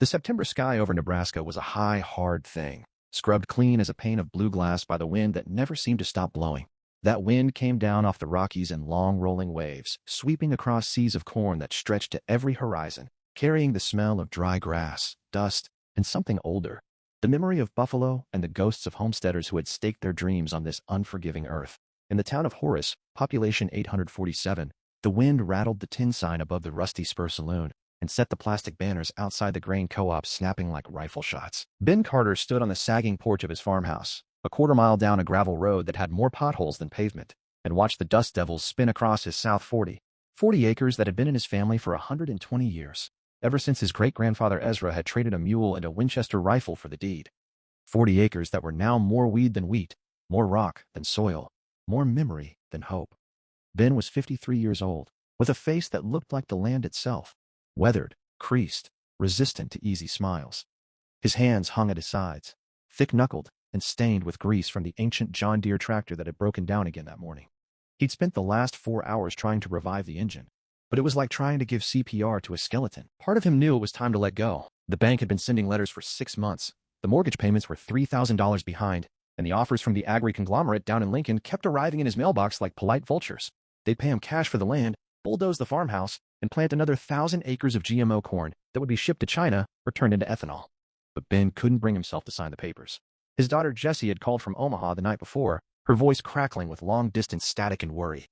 The September sky over Nebraska was a high, hard thing, scrubbed clean as a pane of blue glass by the wind that never seemed to stop blowing. That wind came down off the Rockies in long rolling waves, sweeping across seas of corn that stretched to every horizon, carrying the smell of dry grass, dust, and something older, the memory of buffalo and the ghosts of homesteaders who had staked their dreams on this unforgiving earth. In the town of Horace, population 847, the wind rattled the tin sign above the Rusty Spur Saloon and set the plastic banners outside the grain co-op snapping like rifle shots. Ben Carter stood on the sagging porch of his farmhouse, a quarter-mile down a gravel road that had more potholes than pavement, and watched the dust devils spin across his South 40 acres that had been in his family for 120 years, ever since his great-grandfather Ezra had traded a mule and a Winchester rifle for the deed. 40 acres that were now more weed than wheat, more rock than soil, more memory than hope. Ben was 53 years old, with a face that looked like the land itself, weathered, creased, resistant to easy smiles. His hands hung at his sides, thick-knuckled and stained with grease from the ancient John Deere tractor that had broken down again that morning. He'd spent the last 4 hours trying to revive the engine, but it was like trying to give CPR to a skeleton. Part of him knew it was time to let go. The bank had been sending letters for 6 months. The mortgage payments were $3,000 behind, and the offers from the agri-conglomerate down in Lincoln kept arriving in his mailbox like polite vultures. They'd pay him cash for the land, bulldoze the farmhouse, and plant another 1,000 acres of GMO corn that would be shipped to China or turned into ethanol. But Ben couldn't bring himself to sign the papers. His daughter Jessie had called from Omaha the night before, her voice crackling with long-distance static and worry.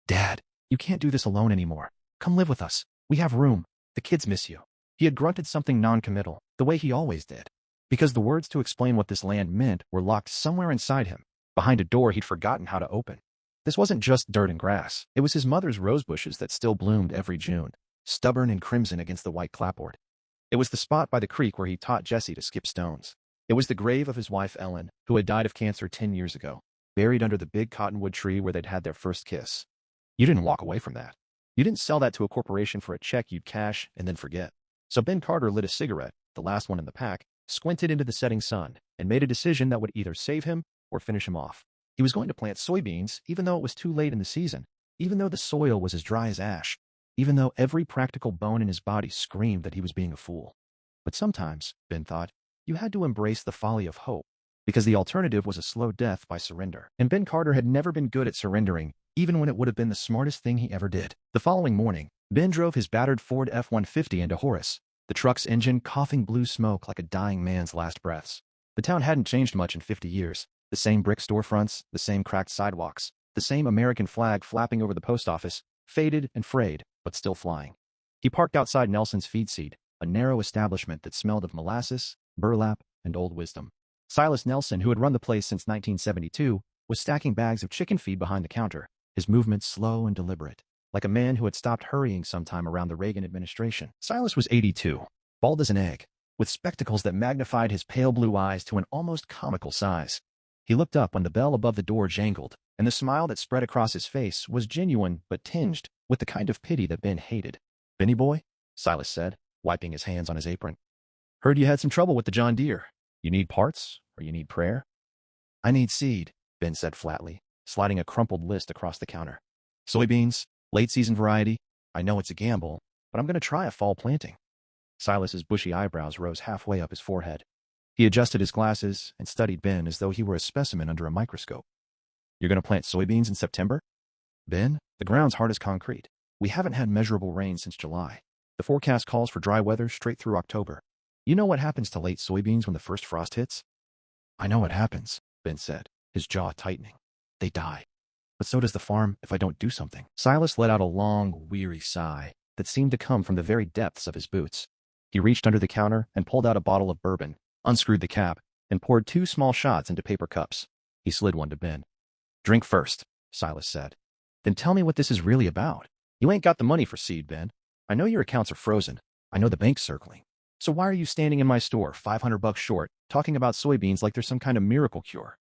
"Dad, you can't do this alone anymore. Come live with us. We have room. The kids miss you." He had grunted something non-committal, the way he always did, because the words to explain what this land meant were locked somewhere inside him, behind a door he'd forgotten how to open. This wasn't just dirt and grass. It was his mother's rose bushes that still bloomed every June, stubborn and crimson against the white clapboard. It was the spot by the creek where he taught Jessie to skip stones. It was the grave of his wife Ellen, who had died of cancer 10 years ago, buried under the big cottonwood tree where they'd had their first kiss. You didn't walk away from that. You didn't sell that to a corporation for a check you'd cash and then forget. So Ben Carter lit a cigarette, the last one in the pack, squinted into the setting sun, and made a decision that would either save him or finish him off. He was going to plant soybeans even though it was too late in the season, even though the soil was as dry as ash, even though every practical bone in his body screamed that he was being a fool. But sometimes, Ben thought, you had to embrace the folly of hope, because the alternative was a slow death by surrender. And Ben Carter had never been good at surrendering, even when it would have been the smartest thing he ever did. The following morning, Ben drove his battered Ford F-150 into Horace, the truck's engine coughing blue smoke like a dying man's last breaths. The town hadn't changed much in 50 years. The same brick storefronts, the same cracked sidewalks, the same American flag flapping over the post office, faded and frayed, but still flying. He parked outside Nelson's Feed Seed, a narrow establishment that smelled of molasses, burlap, and old wisdom. Silas Nelson, who had run the place since 1972, was stacking bags of chicken feed behind the counter, his movements slow and deliberate, like a man who had stopped hurrying sometime around the Reagan administration. Silas was 82, bald as an egg, with spectacles that magnified his pale blue eyes to an almost comical size. He looked up when the bell above the door jangled, and the smile that spread across his face was genuine but tinged with the kind of pity that Ben hated. "Benny boy," Silas said, wiping his hands on his apron. "Heard you had some trouble with the John Deere. You need parts, or you need prayer?" "I need seed," Ben said flatly, sliding a crumpled list across the counter. "Soybeans, late-season variety. I know it's a gamble, but I'm going to try a fall planting." Silas's bushy eyebrows rose halfway up his forehead. He adjusted his glasses and studied Ben as though he were a specimen under a microscope. "You're going to plant soybeans in September?" "Ben, the ground's hard as concrete. We haven't had measurable rain since July. The forecast calls for dry weather straight through October. You know what happens to late soybeans when the first frost hits?" "I know what happens," Ben said, his jaw tightening. "They die. But so does the farm if I don't do something." Silas let out a long, weary sigh that seemed to come from the very depths of his boots. He reached under the counter and pulled out a bottle of bourbon, unscrewed the cap, and poured 2 small shots into paper cups. He slid one to Ben. "Drink first," Silas said. "Then tell me what this is really about. You ain't got the money for seed, Ben. I know your accounts are frozen. I know the bank's circling. So why are you standing in my store, $500 short, talking about soybeans like there's some kind of miracle cure?"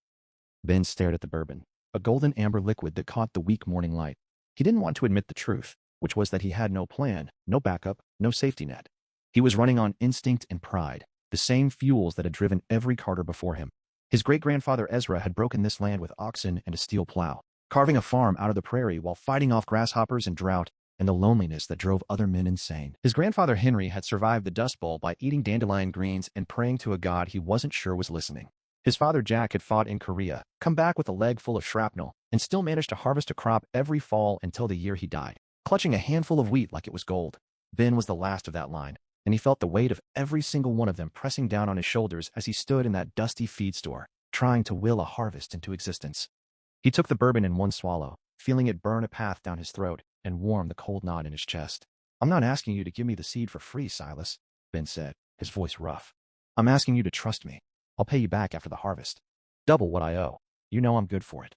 Ben stared at the bourbon, a golden amber liquid that caught the weak morning light. He didn't want to admit the truth, which was that he had no plan, no backup, no safety net. He was running on instinct and pride, the same fuels that had driven every Carter before him. His great-grandfather Ezra had broken this land with oxen and a steel plow, carving a farm out of the prairie while fighting off grasshoppers and drought and the loneliness that drove other men insane. His grandfather Henry had survived the Dust Bowl by eating dandelion greens and praying to a god he wasn't sure was listening. His father Jack had fought in Korea, come back with a leg full of shrapnel, and still managed to harvest a crop every fall until the year he died, clutching a handful of wheat like it was gold. Ben was the last of that line, and he felt the weight of every single one of them pressing down on his shoulders as he stood in that dusty feed store, trying to will a harvest into existence. He took the bourbon in one swallow, feeling it burn a path down his throat and warm the cold knot in his chest. "I'm not asking you to give me the seed for free, Silas," Ben said, his voice rough. "I'm asking you to trust me. I'll pay you back after the harvest. Double what I owe. You know I'm good for it."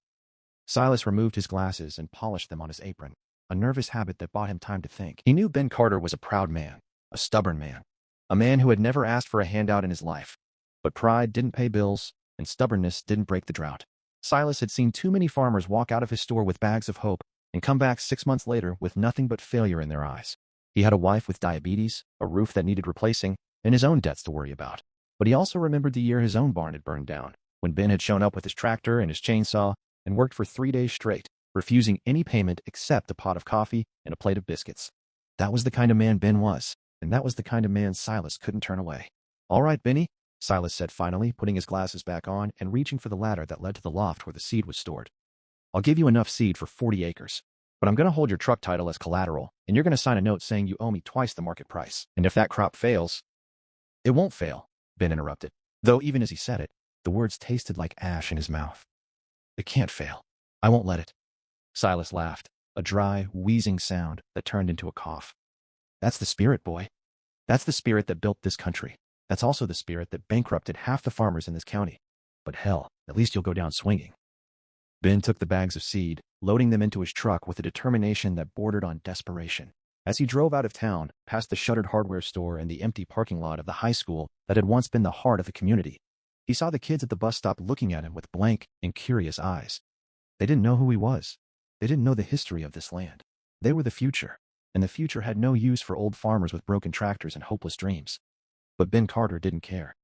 Silas removed his glasses and polished them on his apron, a nervous habit that bought him time to think. He knew Ben Carter was a proud man, a stubborn man, a man who had never asked for a handout in his life. But pride didn't pay bills, and stubbornness didn't break the drought. Silas had seen too many farmers walk out of his store with bags of hope and come back 6 months later with nothing but failure in their eyes. He had a wife with diabetes, a roof that needed replacing, and his own debts to worry about. But he also remembered the year his own barn had burned down, when Ben had shown up with his tractor and his chainsaw and worked for 3 days straight, refusing any payment except a pot of coffee and a plate of biscuits. That was the kind of man Ben was, and that was the kind of man Silas couldn't turn away. "All right, Benny," Silas said finally, putting his glasses back on and reaching for the ladder that led to the loft where the seed was stored. "I'll give you enough seed for 40 acres, but I'm going to hold your truck title as collateral, and you're going to sign a note saying you owe me twice the market price. And if that crop fails—" "It won't fail," Ben interrupted, though even as he said it, the words tasted like ash in his mouth. "It can't fail. I won't let it." Silas laughed, a dry, wheezing sound that turned into a cough. "That's the spirit, boy. That's the spirit that built this country. That's also the spirit that bankrupted half the farmers in this county. But hell, at least you'll go down swinging." Ben took the bags of seed, loading them into his truck with a determination that bordered on desperation. As he drove out of town, past the shuttered hardware store and the empty parking lot of the high school that had once been the heart of the community, he saw the kids at the bus stop looking at him with blank and curious eyes. They didn't know who he was. They didn't know the history of this land. They were the future, and the future had no use for old farmers with broken tractors and hopeless dreams. But Ben Carter didn't care.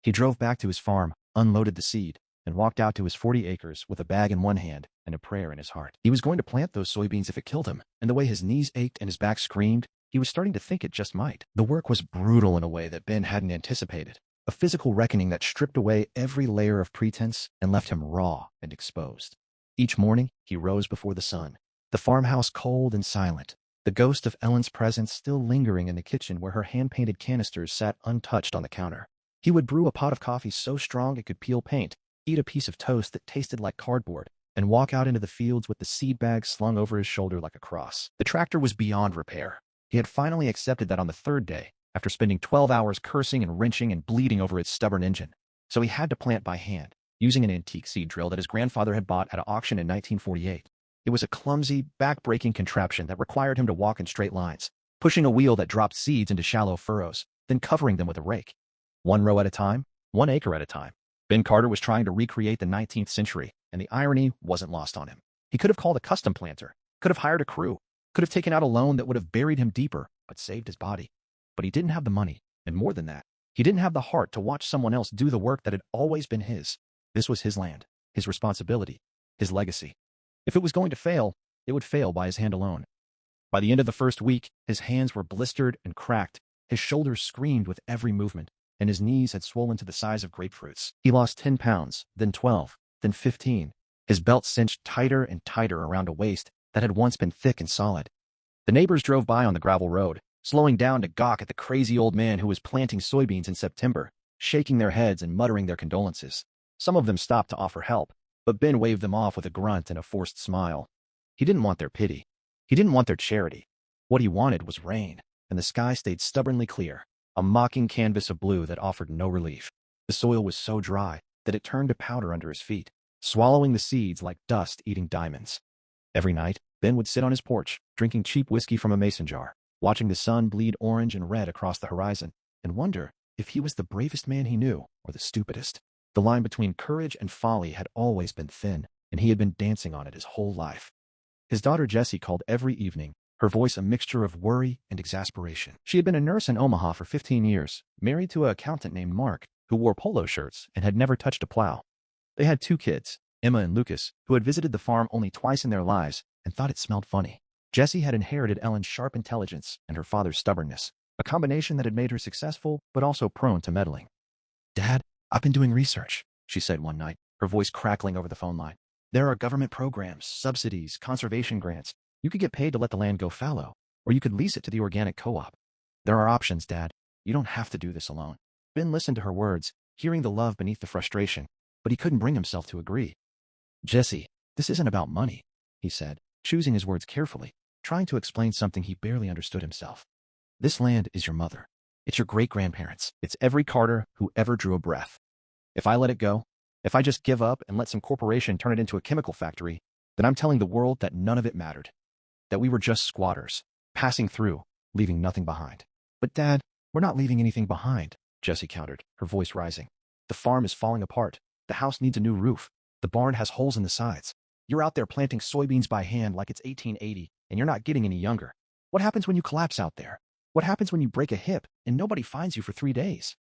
He drove back to his farm, unloaded the seed, and walked out to his 40 acres with a bag in one hand and a prayer in his heart. He was going to plant those soybeans if it killed him, and the way his knees ached and his back screamed, he was starting to think it just might. The work was brutal in a way that Ben hadn't anticipated, a physical reckoning that stripped away every layer of pretense and left him raw and exposed. Each morning, he rose before the sun, the farmhouse cold and silent, the ghost of Ellen's presence still lingering in the kitchen where her hand-painted canisters sat untouched on the counter. He would brew a pot of coffee so strong it could peel paint, eat a piece of toast that tasted like cardboard, and walk out into the fields with the seed bag slung over his shoulder like a cross. The tractor was beyond repair. He had finally accepted that on the third day, after spending 12 hours cursing and wrenching and bleeding over its stubborn engine. So he had to plant by hand, using an antique seed drill that his grandfather had bought at an auction in 1948. It was a clumsy, back-breaking contraption that required him to walk in straight lines, pushing a wheel that dropped seeds into shallow furrows, then covering them with a rake. 1 row at a time, 1 acre at a time. Ben Carter was trying to recreate the 19th century, and the irony wasn't lost on him. He could have called a custom planter, could have hired a crew, could have taken out a loan that would have buried him deeper, but saved his body. But he didn't have the money, and more than that, he didn't have the heart to watch someone else do the work that had always been his. This was his land, his responsibility, his legacy. If it was going to fail, it would fail by his hand alone. By the end of the first week, his hands were blistered and cracked, his shoulders screamed with every movement, and his knees had swollen to the size of grapefruits. He lost 10 pounds, then 12, then 15, his belt cinched tighter and tighter around a waist that had once been thick and solid. The neighbors drove by on the gravel road, slowing down to gawk at the crazy old man who was planting soybeans in September, shaking their heads and muttering their condolences. Some of them stopped to offer help, but Ben waved them off with a grunt and a forced smile. He didn't want their pity. He didn't want their charity. What he wanted was rain, and the sky stayed stubbornly clear, a mocking canvas of blue that offered no relief. The soil was so dry that it turned to powder under his feet, swallowing the seeds like dust eating diamonds. Every night, Ben would sit on his porch, drinking cheap whiskey from a mason jar, watching the sun bleed orange and red across the horizon, and wonder if he was the bravest man he knew or the stupidest. The line between courage and folly had always been thin, and he had been dancing on it his whole life. His daughter Jessie called every evening, her voice a mixture of worry and exasperation. She had been a nurse in Omaha for 15 years, married to an accountant named Mark, who wore polo shirts and had never touched a plow. They had 2 kids, Emma and Lucas, who had visited the farm only twice in their lives and thought it smelled funny. Jessie had inherited Ellen's sharp intelligence and her father's stubbornness, a combination that had made her successful but also prone to meddling. "Dad, I've been doing research," she said one night, her voice crackling over the phone line. "There are government programs, subsidies, conservation grants. You could get paid to let the land go fallow, or you could lease it to the organic co-op. There are options, Dad. You don't have to do this alone." Ben listened to her words, hearing the love beneath the frustration, but he couldn't bring himself to agree. "Jessie, this isn't about money," he said, choosing his words carefully, trying to explain something he barely understood himself. "This land is your mother. It's your great-grandparents. It's every Carter who ever drew a breath. If I let it go, if I just give up and let some corporation turn it into a chemical factory, then I'm telling the world that none of it mattered, that we were just squatters, passing through, leaving nothing behind." "But Dad, we're not leaving anything behind," Jessie countered, her voice rising. "The farm is falling apart. The house needs a new roof. The barn has holes in the sides. You're out there planting soybeans by hand like it's 1880, and you're not getting any younger. What happens when you collapse out there? What happens when you break a hip and nobody finds you for 3 days?"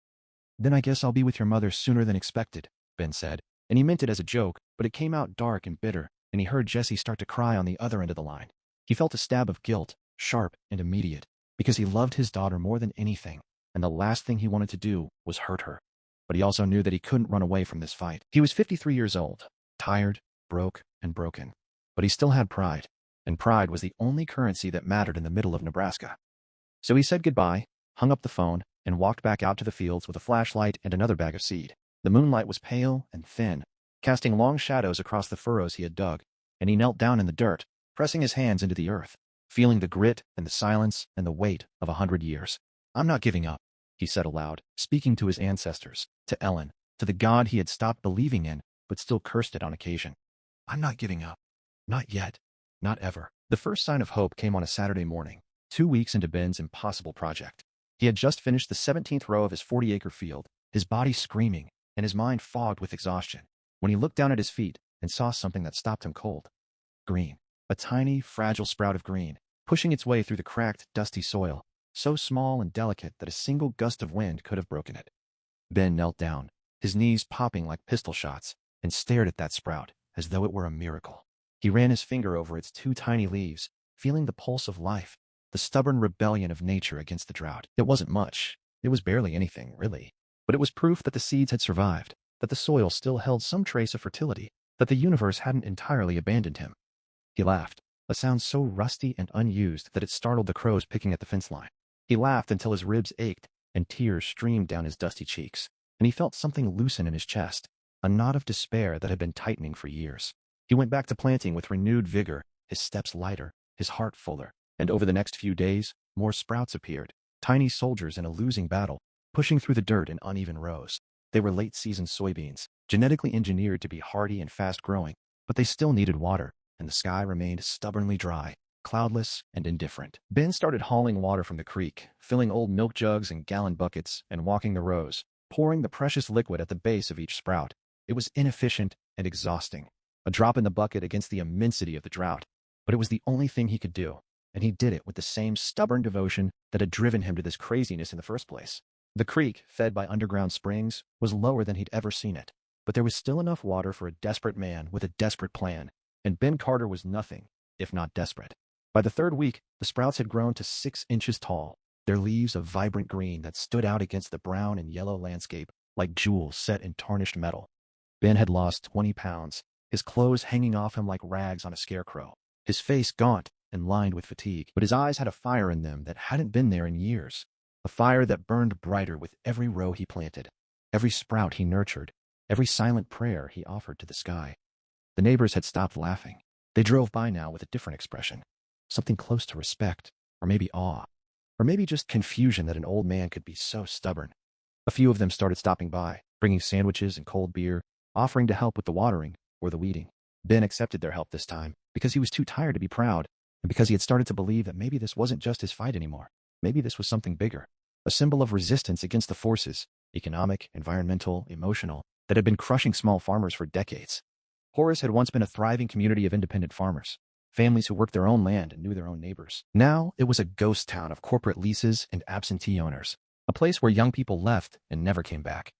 "Then I guess I'll be with your mother sooner than expected," Ben said, and he meant it as a joke, but it came out dark and bitter, and he heard Jessie start to cry on the other end of the line. He felt a stab of guilt, sharp and immediate, because he loved his daughter more than anything, and the last thing he wanted to do was hurt her. But he also knew that he couldn't run away from this fight. He was 53 years old, tired, broke, and broken. But he still had pride, and pride was the only currency that mattered in the middle of Nebraska. So he said goodbye, hung up the phone, and walked back out to the fields with a flashlight and another bag of seed. The moonlight was pale and thin, casting long shadows across the furrows he had dug, and he knelt down in the dirt, pressing his hands into the earth, feeling the grit and the silence and the weight of 100 years. "I'm not giving up," he said aloud, speaking to his ancestors, to Ellen, to the God he had stopped believing in, but still cursed it on occasion. "I'm not giving up. Not yet. Not ever." The first sign of hope came on a Saturday morning, 2 weeks into Ben's impossible project. He had just finished the 17th row of his 40-acre field, his body screaming, and his mind fogged with exhaustion, when he looked down at his feet and saw something that stopped him cold. Green. A tiny, fragile sprout of green, pushing its way through the cracked, dusty soil, so small and delicate that a single gust of wind could have broken it. Ben knelt down, his knees popping like pistol shots, and stared at that sprout as though it were a miracle. He ran his finger over its 2 tiny leaves, feeling the pulse of life, the stubborn rebellion of nature against the drought. It wasn't much. It was barely anything, really. But it was proof that the seeds had survived, that the soil still held some trace of fertility, that the universe hadn't entirely abandoned him. He laughed, a sound so rusty and unused that it startled the crows picking at the fence line. He laughed until his ribs ached and tears streamed down his dusty cheeks, and he felt something loosen in his chest, a knot of despair that had been tightening for years. He went back to planting with renewed vigor, his steps lighter, his heart fuller, and over the next few days, more sprouts appeared, tiny soldiers in a losing battle, pushing through the dirt in uneven rows. They were late-season soybeans, genetically engineered to be hardy and fast-growing, but they still needed water, and the sky remained stubbornly dry, cloudless and indifferent. Ben started hauling water from the creek, filling old milk jugs and gallon buckets, and walking the rows, pouring the precious liquid at the base of each sprout. It was inefficient and exhausting, a drop in the bucket against the immensity of the drought, but it was the only thing he could do, and he did it with the same stubborn devotion that had driven him to this craziness in the first place. The creek, fed by underground springs, was lower than he'd ever seen it, but there was still enough water for a desperate man with a desperate plan, and Ben Carter was nothing, if not desperate. By the 3rd week, the sprouts had grown to 6 inches tall, their leaves a vibrant green that stood out against the brown and yellow landscape like jewels set in tarnished metal. Ben had lost 20 pounds, his clothes hanging off him like rags on a scarecrow, his face gaunt and lined with fatigue, but his eyes had a fire in them that hadn't been there in years, a fire that burned brighter with every row he planted, every sprout he nurtured, every silent prayer he offered to the sky. The neighbors had stopped laughing. They drove by now with a different expression, something close to respect, or maybe awe, or maybe just confusion that an old man could be so stubborn. A few of them started stopping by, bringing sandwiches and cold beer, offering to help with the watering or the weeding. Ben accepted their help this time because he was too tired to be proud, and because he had started to believe that maybe this wasn't just his fight anymore. Maybe this was something bigger, a symbol of resistance against the forces, economic, environmental, emotional, that had been crushing small farmers for decades. Horace had once been a thriving community of independent farmers, families who worked their own land and knew their own neighbors. Now it was a ghost town of corporate leases and absentee owners, a place where young people left and never came back.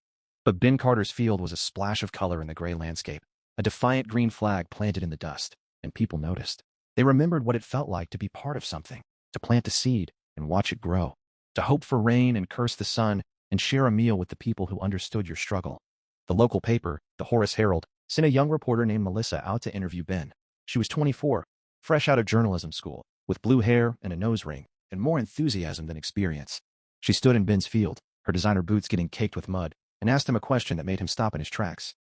But Ben Carter's field was a splash of color in the gray landscape, a defiant green flag planted in the dust, and people noticed. They remembered what it felt like to be part of something, to plant a seed and watch it grow, to hope for rain and curse the sun, and share a meal with the people who understood your struggle. The local paper, the Horace Herald, sent a young reporter named Melissa out to interview Ben. She was 24, fresh out of journalism school, with blue hair and a nose ring, and more enthusiasm than experience. She stood in Ben's field, her designer boots getting caked with mud, and asked him a question that made him stop in his tracks.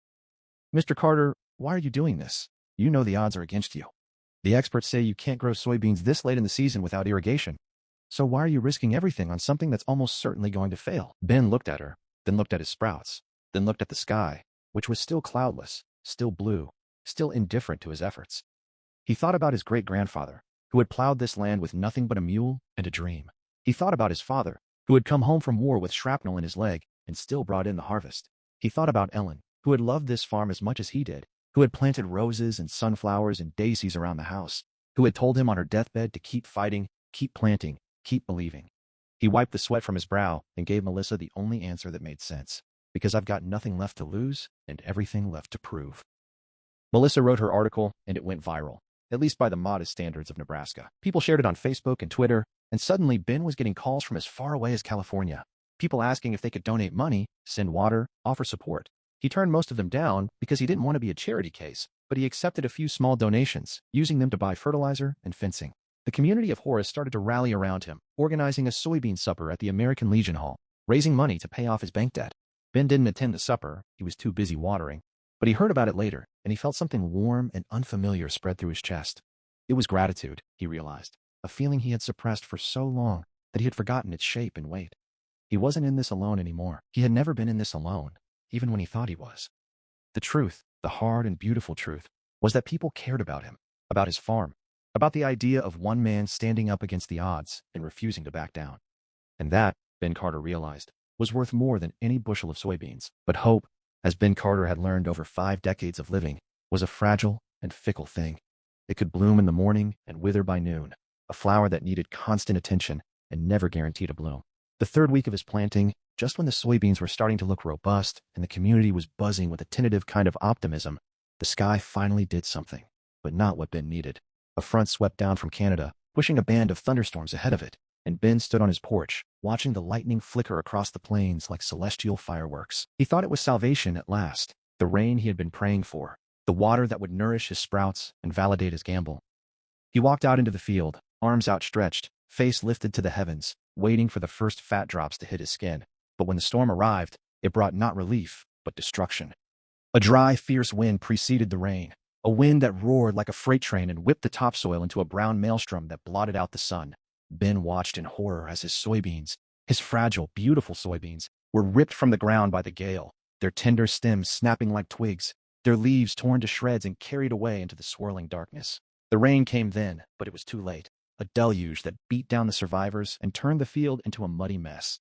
"Mr. Carter, why are you doing this? You know the odds are against you. The experts say you can't grow soybeans this late in the season without irrigation. So why are you risking everything on something that's almost certainly going to fail?" Ben looked at her, then looked at his sprouts, then looked at the sky, which was still cloudless, still blue, still indifferent to his efforts. He thought about his great-grandfather, who had plowed this land with nothing but a mule and a dream. He thought about his father, who had come home from war with shrapnel in his leg and still brought in the harvest. He thought about Ellen, who had loved this farm as much as he did, who had planted roses and sunflowers and daisies around the house, who had told him on her deathbed to keep fighting, keep planting, keep believing. He wiped the sweat from his brow and gave Melissa the only answer that made sense. "Because I've got nothing left to lose and everything left to prove." Melissa wrote her article, and it went viral, at least by the modest standards of Nebraska. People shared it on Facebook and Twitter, and suddenly Ben was getting calls from as far away as California. People asking if they could donate money, send water, offer support. He turned most of them down because he didn't want to be a charity case, but he accepted a few small donations, using them to buy fertilizer and fencing. The community of Horace started to rally around him, organizing a soybean supper at the American Legion Hall, raising money to pay off his bank debt. Ben didn't attend the supper, he was too busy watering, but he heard about it later, and he felt something warm and unfamiliar spread through his chest. It was gratitude, he realized, a feeling he had suppressed for so long that he had forgotten its shape and weight. He wasn't in this alone anymore. He had never been in this alone, even when he thought he was. The truth, the hard and beautiful truth, was that people cared about him, about his farm, about the idea of one man standing up against the odds and refusing to back down. And that, Ben Carter realized, was worth more than any bushel of soybeans. But hope, as Ben Carter had learned over 5 decades of living, was a fragile and fickle thing. It could bloom in the morning and wither by noon, a flower that needed constant attention and never guaranteed a bloom. The third week of his planting, just when the soybeans were starting to look robust and the community was buzzing with a tentative kind of optimism, the sky finally did something, but not what Ben needed. A front swept down from Canada, pushing a band of thunderstorms ahead of it, and Ben stood on his porch, watching the lightning flicker across the plains like celestial fireworks. He thought it was salvation at last, the rain he had been praying for, the water that would nourish his sprouts and validate his gamble. He walked out into the field, arms outstretched, face lifted to the heavens, waiting for the first fat drops to hit his skin. But when the storm arrived, it brought not relief, but destruction. A dry, fierce wind preceded the rain, a wind that roared like a freight train and whipped the topsoil into a brown maelstrom that blotted out the sun. Ben watched in horror as his soybeans, his fragile, beautiful soybeans, were ripped from the ground by the gale, their tender stems snapping like twigs, their leaves torn to shreds and carried away into the swirling darkness. The rain came then, but it was too late, a deluge that beat down the survivors and turned the field into a muddy mess.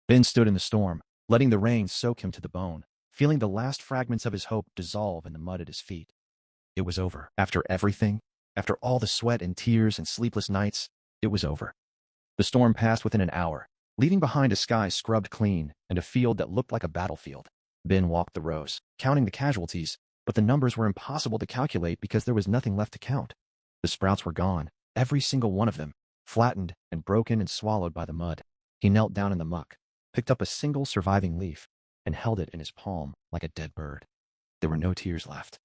Ben stood in the storm, letting the rain soak him to the bone, feeling the last fragments of his hope dissolve in the mud at his feet. It was over. After everything, after all the sweat and tears and sleepless nights, it was over. The storm passed within an hour, leaving behind a sky scrubbed clean and a field that looked like a battlefield. Ben walked the rows, counting the casualties, but the numbers were impossible to calculate because there was nothing left to count. The sprouts were gone, every single one of them, flattened and broken and swallowed by the mud. He knelt down in the muck, picked up a single surviving leaf, and held it in his palm like a dead bird. There were no tears left.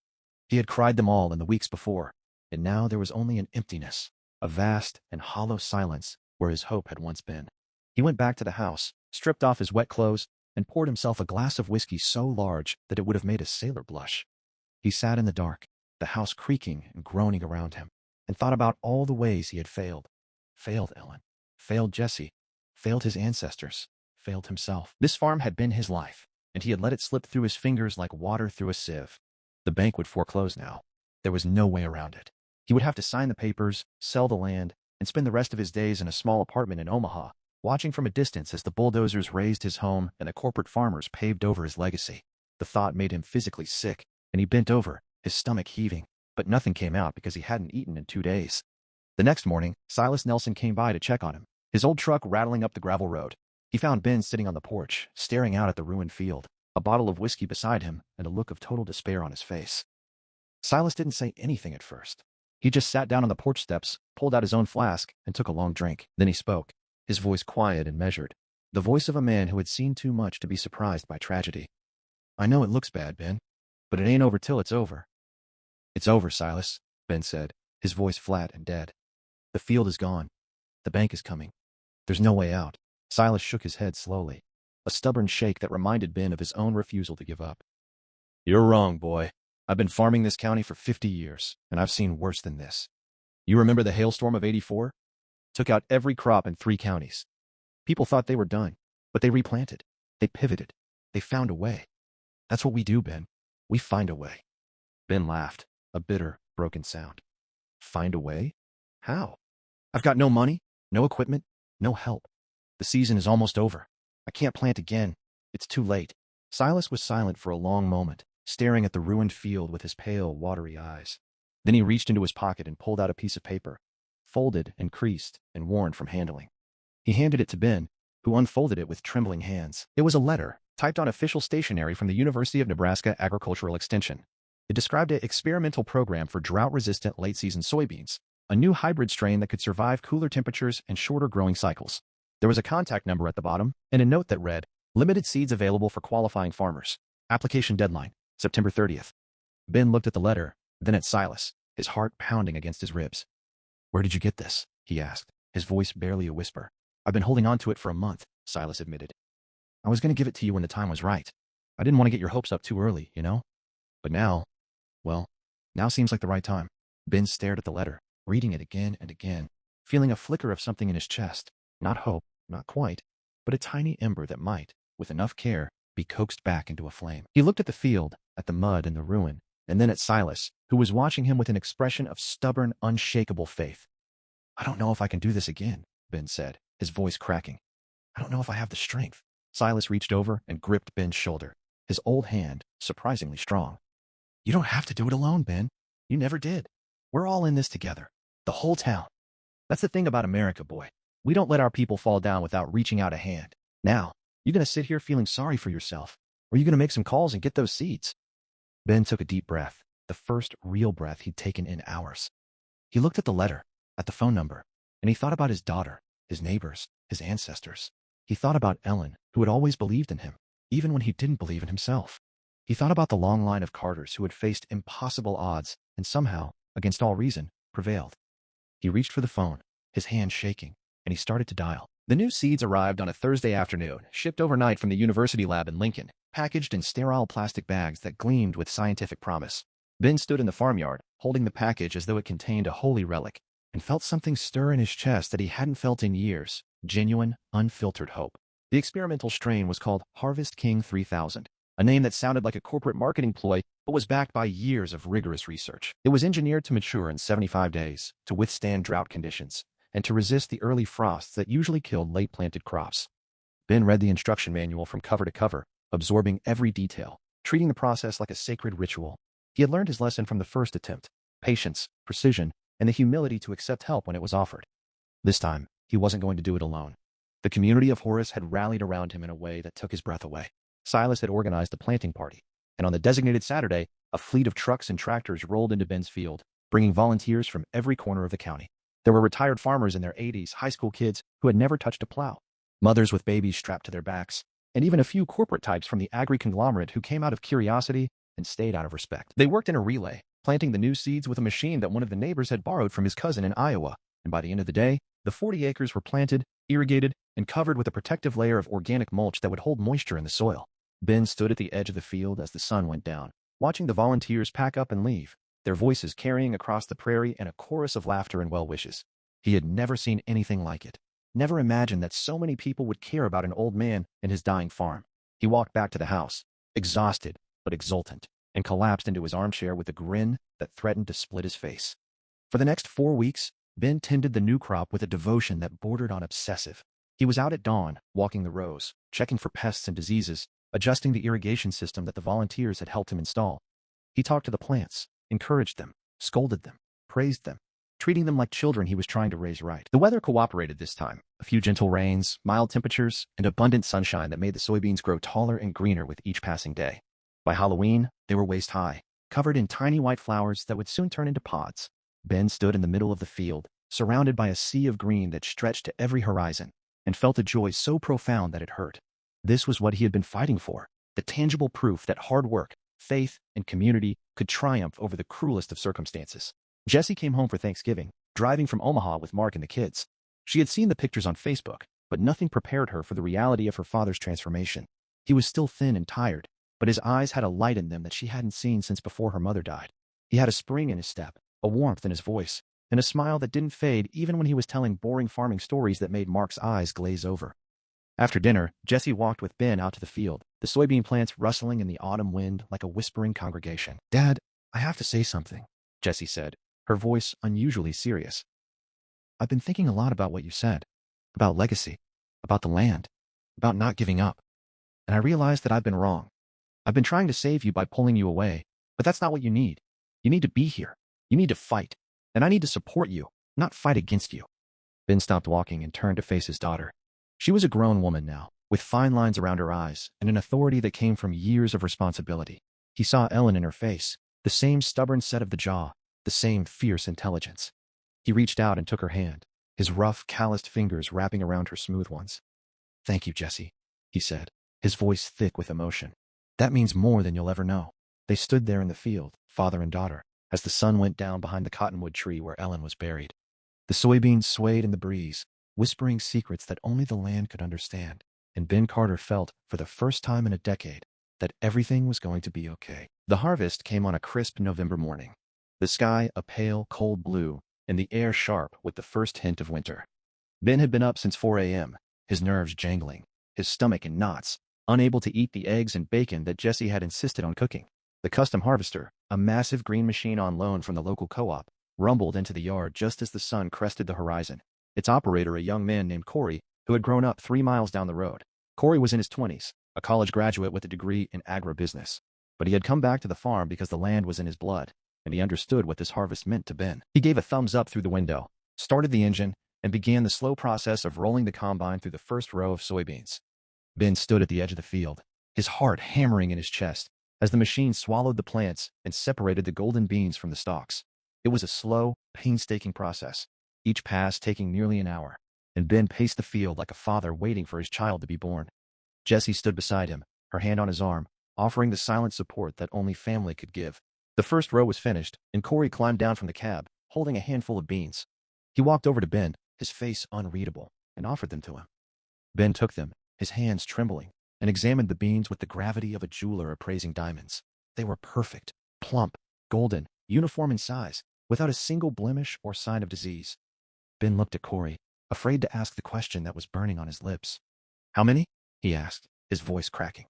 He had cried them all in the weeks before, and now there was only an emptiness, a vast and hollow silence where his hope had once been. He went back to the house, stripped off his wet clothes, and poured himself a glass of whiskey so large that it would have made a sailor blush. He sat in the dark, the house creaking and groaning around him, and thought about all the ways he had failed. Failed Ellen, failed Jesse, failed his ancestors, failed himself. This farm had been his life, and he had let it slip through his fingers like water through a sieve. The bank would foreclose now. There was no way around it. He would have to sign the papers, sell the land, and spend the rest of his days in a small apartment in Omaha, watching from a distance as the bulldozers razed his home and the corporate farmers paved over his legacy. The thought made him physically sick, and he bent over, his stomach heaving, but nothing came out because he hadn't eaten in 2 days. The next morning, Silas Nelson came by to check on him, his old truck rattling up the gravel road. He found Ben sitting on the porch, staring out at the ruined field, a bottle of whiskey beside him and a look of total despair on his face. Silas didn't say anything at first. He just sat down on the porch steps, pulled out his own flask, and took a long drink. Then he spoke, his voice quiet and measured, the voice of a man who had seen too much to be surprised by tragedy. I know it looks bad, Ben, but it ain't over till it's over. It's over, Silas, Ben said, his voice flat and dead. The field is gone. The bank is coming. There's no way out. Silas shook his head slowly, a stubborn shake that reminded Ben of his own refusal to give up. You're wrong, boy. I've been farming this county for 50 years, and I've seen worse than this. You remember the hailstorm of '84? Took out every crop in 3 counties. People thought they were done, but they replanted. They pivoted. They found a way. That's what we do, Ben. We find a way. Ben laughed, a bitter, broken sound. Find a way? How? I've got no money, no equipment, no help. The season is almost over. I can't plant again. It's too late. Silas was silent for a long moment, staring at the ruined field with his pale, watery eyes. Then he reached into his pocket and pulled out a piece of paper, folded and creased and worn from handling. He handed it to Ben, who unfolded it with trembling hands. It was a letter, typed on official stationery from the University of Nebraska Agricultural Extension. It described an experimental program for drought-resistant late-season soybeans, a new hybrid strain that could survive cooler temperatures and shorter growing cycles. There was a contact number at the bottom and a note that read, "Limited seeds available for qualifying farmers. Application deadline, September 30th. Ben looked at the letter, then at Silas, his heart pounding against his ribs. Where did you get this? He asked, his voice barely a whisper. I've been holding on to it for a month, Silas admitted. I was going to give it to you when the time was right. I didn't want to get your hopes up too early, you know? But now, well, now seems like the right time. Ben stared at the letter, reading it again and again, feeling a flicker of something in his chest. Not hope, not quite, but a tiny ember that might, with enough care, be coaxed back into a flame. He looked at the field, at the mud and the ruin, and then at Silas, who was watching him with an expression of stubborn, unshakable faith. I don't know if I can do this again, Ben said, his voice cracking. I don't know if I have the strength. Silas reached over and gripped Ben's shoulder, his old hand surprisingly strong. You don't have to do it alone, Ben. You never did. We're all in this together. The whole town. That's the thing about America, boy. We don't let our people fall down without reaching out a hand. Now, you going to sit here feeling sorry for yourself, or are you going to make some calls and get those seeds? Ben took a deep breath, the first real breath he'd taken in hours. He looked at the letter, at the phone number, and he thought about his daughter, his neighbors, his ancestors. He thought about Ellen, who had always believed in him, even when he didn't believe in himself. He thought about the long line of Carters who had faced impossible odds and somehow, against all reason, prevailed. He reached for the phone, his hand shaking, and he started to dial. The new seeds arrived on a Thursday afternoon, shipped overnight from the university lab in Lincoln, packaged in sterile plastic bags that gleamed with scientific promise. Ben stood in the farmyard, holding the package as though it contained a holy relic, and felt something stir in his chest that he hadn't felt in years, genuine, unfiltered hope. The experimental strain was called Harvest King 3000, a name that sounded like a corporate marketing ploy, but was backed by years of rigorous research. It was engineered to mature in 75 days, to withstand drought conditions, and to resist the early frosts that usually killed late-planted crops. Ben read the instruction manual from cover to cover, absorbing every detail, treating the process like a sacred ritual. He had learned his lesson from the first attempt: patience, precision, and the humility to accept help when it was offered. This time, he wasn't going to do it alone. The community of Horace had rallied around him in a way that took his breath away. Silas had organized a planting party, and on the designated Saturday, a fleet of trucks and tractors rolled into Ben's field, bringing volunteers from every corner of the county. There were retired farmers in their 80s, high school kids who had never touched a plow, mothers with babies strapped to their backs, and even a few corporate types from the agri-conglomerate who came out of curiosity and stayed out of respect. They worked in a relay, planting the new seeds with a machine that one of the neighbors had borrowed from his cousin in Iowa, and by the end of the day, the 40 acres were planted, irrigated, and covered with a protective layer of organic mulch that would hold moisture in the soil. Ben stood at the edge of the field as the sun went down, watching the volunteers pack up and leave, their voices carrying across the prairie and a chorus of laughter and well wishes. He had never seen anything like it, never imagined that so many people would care about an old man and his dying farm. He walked back to the house, exhausted but exultant, and collapsed into his armchair with a grin that threatened to split his face. For the next 4 weeks, Ben tended the new crop with a devotion that bordered on obsessive. He was out at dawn, walking the rows, checking for pests and diseases, adjusting the irrigation system that the volunteers had helped him install. He talked to the plants, encouraged them, scolded them, praised them, treating them like children he was trying to raise right. The weather cooperated this time. A few gentle rains, mild temperatures, and abundant sunshine that made the soybeans grow taller and greener with each passing day. By Halloween, they were waist high, covered in tiny white flowers that would soon turn into pods. Ben stood in the middle of the field, surrounded by a sea of green that stretched to every horizon, and felt a joy so profound that it hurt. This was what he had been fighting for, the tangible proof that hard work, faith, and community could triumph over the cruelest of circumstances. Jessie came home for Thanksgiving, driving from Omaha with Mark and the kids. She had seen the pictures on Facebook, but nothing prepared her for the reality of her father's transformation. He was still thin and tired, but his eyes had a light in them that she hadn't seen since before her mother died. He had a spring in his step, a warmth in his voice, and a smile that didn't fade even when he was telling boring farming stories that made Mark's eyes glaze over. After dinner, Jessie walked with Ben out to the field, the soybean plants rustling in the autumn wind like a whispering congregation. "Dad, I have to say something," Jessie said, her voice unusually serious. "I've been thinking a lot about what you said, about legacy, about the land, about not giving up. And I realized that I've been wrong. I've been trying to save you by pulling you away, but that's not what you need. You need to be here. You need to fight. And I need to support you, not fight against you." Ben stopped walking and turned to face his daughter. She was a grown woman now, with fine lines around her eyes and an authority that came from years of responsibility. He saw Ellen in her face, the same stubborn set of the jaw, the same fierce intelligence. He reached out and took her hand, his rough, calloused fingers wrapping around her smooth ones. "Thank you, Jessie," he said, his voice thick with emotion. "That means more than you'll ever know." They stood there in the field, father and daughter, as the sun went down behind the cottonwood tree where Ellen was buried. The soybeans swayed in the breeze, whispering secrets that only the land could understand, and Ben Carter felt, for the first time in a decade, that everything was going to be okay. The harvest came on a crisp November morning. The sky a pale, cold blue, and the air sharp with the first hint of winter. Ben had been up since 4 a.m., his nerves jangling, his stomach in knots, unable to eat the eggs and bacon that Jessie had insisted on cooking. The custom harvester, a massive green machine on loan from the local co-op, rumbled into the yard just as the sun crested the horizon. Its operator, a young man named Corey, who had grown up 3 miles down the road. Corey was in his 20s, a college graduate with a degree in agribusiness. But he had come back to the farm because the land was in his blood, and he understood what this harvest meant to Ben. He gave a thumbs up through the window, started the engine, and began the slow process of rolling the combine through the first row of soybeans. Ben stood at the edge of the field, his heart hammering in his chest, as the machine swallowed the plants and separated the golden beans from the stalks. It was a slow, painstaking process, each pass taking nearly an hour, and Ben paced the field like a father waiting for his child to be born. Jessie stood beside him, her hand on his arm, offering the silent support that only family could give. The first row was finished, and Corey climbed down from the cab, holding a handful of beans. He walked over to Ben, his face unreadable, and offered them to him. Ben took them, his hands trembling, and examined the beans with the gravity of a jeweler appraising diamonds. They were perfect, plump, golden, uniform in size, without a single blemish or sign of disease. Ben looked at Corey, afraid to ask the question that was burning on his lips. "How many?" he asked, his voice cracking.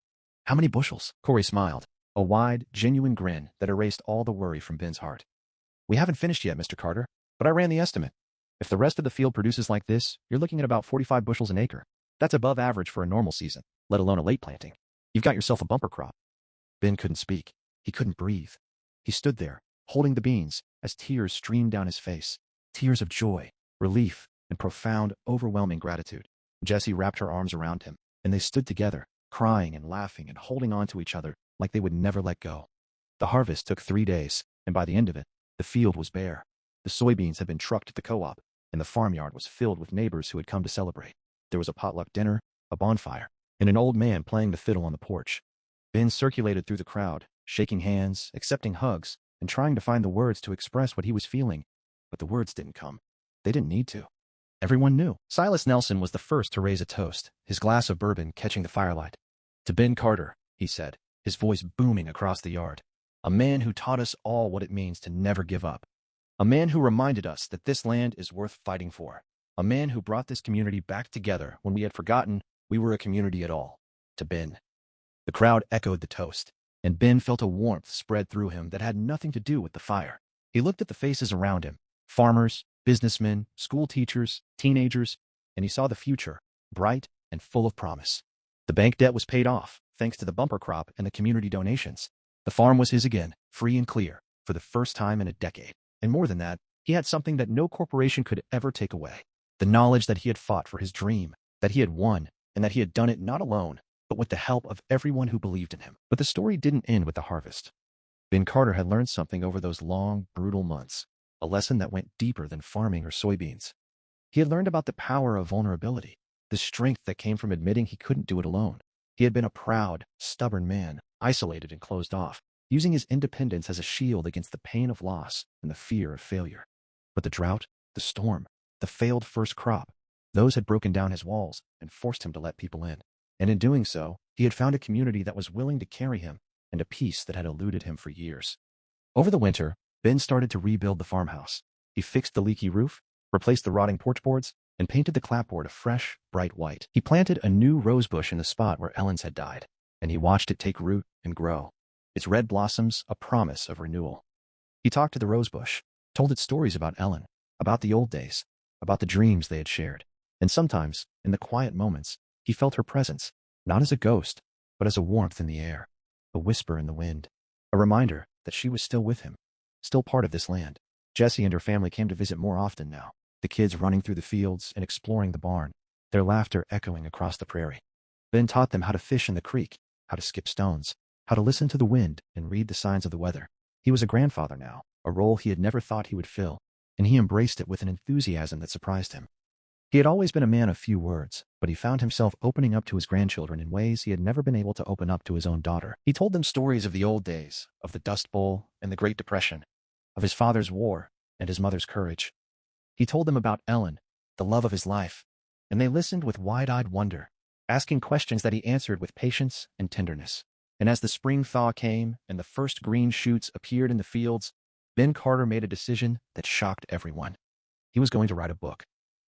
"How many bushels?" Corey smiled, a wide, genuine grin that erased all the worry from Ben's heart. "We haven't finished yet, Mr. Carter, but I ran the estimate. If the rest of the field produces like this, you're looking at about 45 bushels an acre. That's above average for a normal season, let alone a late planting. You've got yourself a bumper crop." Ben couldn't speak. He couldn't breathe. He stood there, holding the beans, as tears streamed down his face. Tears of joy, relief, and profound, overwhelming gratitude. Jessie wrapped her arms around him, and they stood together, crying and laughing and holding on to each other like they would never let go. The harvest took 3 days, and by the end of it, the field was bare. The soybeans had been trucked to the co-op, and the farmyard was filled with neighbors who had come to celebrate. There was a potluck dinner, a bonfire, and an old man playing the fiddle on the porch. Ben circulated through the crowd, shaking hands, accepting hugs, and trying to find the words to express what he was feeling. But the words didn't come. They didn't need to. Everyone knew. Silas Nelson was the first to raise a toast, his glass of bourbon catching the firelight. "To Ben Carter," he said, his voice booming across the yard. "A man who taught us all what it means to never give up. A man who reminded us that this land is worth fighting for. A man who brought this community back together when we had forgotten we were a community at all. To Ben." The crowd echoed the toast, and Ben felt a warmth spread through him that had nothing to do with the fire. He looked at the faces around him, farmers, businessmen, school teachers, teenagers, and he saw the future, bright and full of promise. The bank debt was paid off, thanks to the bumper crop and the community donations. The farm was his again, free and clear, for the first time in a decade. And more than that, he had something that no corporation could ever take away. The knowledge that he had fought for his dream, that he had won, and that he had done it not alone, but with the help of everyone who believed in him. But the story didn't end with the harvest. Ben Carter had learned something over those long, brutal months. a lesson that went deeper than farming or soybeans. He had learned about the power of vulnerability, the strength that came from admitting he couldn't do it alone. He had been a proud, stubborn man, isolated and closed off, using his independence as a shield against the pain of loss and the fear of failure. But the drought, the storm, the failed first crop, those had broken down his walls and forced him to let people in. And in doing so, he had found a community that was willing to carry him and a peace that had eluded him for years. Over the winter, Ben started to rebuild the farmhouse. He fixed the leaky roof, replaced the rotting porch boards, and painted the clapboard a fresh, bright white. He planted a new rose bush in the spot where Ellen's had died, and he watched it take root and grow, its red blossoms a promise of renewal. He talked to the rose bush, told it stories about Ellen, about the old days, about the dreams they had shared. And sometimes, in the quiet moments, he felt her presence, not as a ghost, but as a warmth in the air, a whisper in the wind, a reminder that she was still with him, still part of this land. Jessie and her family came to visit more often now, the kids running through the fields and exploring the barn, their laughter echoing across the prairie. Ben taught them how to fish in the creek, how to skip stones, how to listen to the wind and read the signs of the weather. He was a grandfather now, a role he had never thought he would fill, and he embraced it with an enthusiasm that surprised him. He had always been a man of few words, but he found himself opening up to his grandchildren in ways he had never been able to open up to his own daughter. He told them stories of the old days, of the Dust Bowl and the Great Depression, of his father's war and his mother's courage. He told them about Ellen, the love of his life, and they listened with wide-eyed wonder, asking questions that he answered with patience and tenderness. And as the spring thaw came and the first green shoots appeared in the fields, Ben Carter made a decision that shocked everyone. He was going to write a book.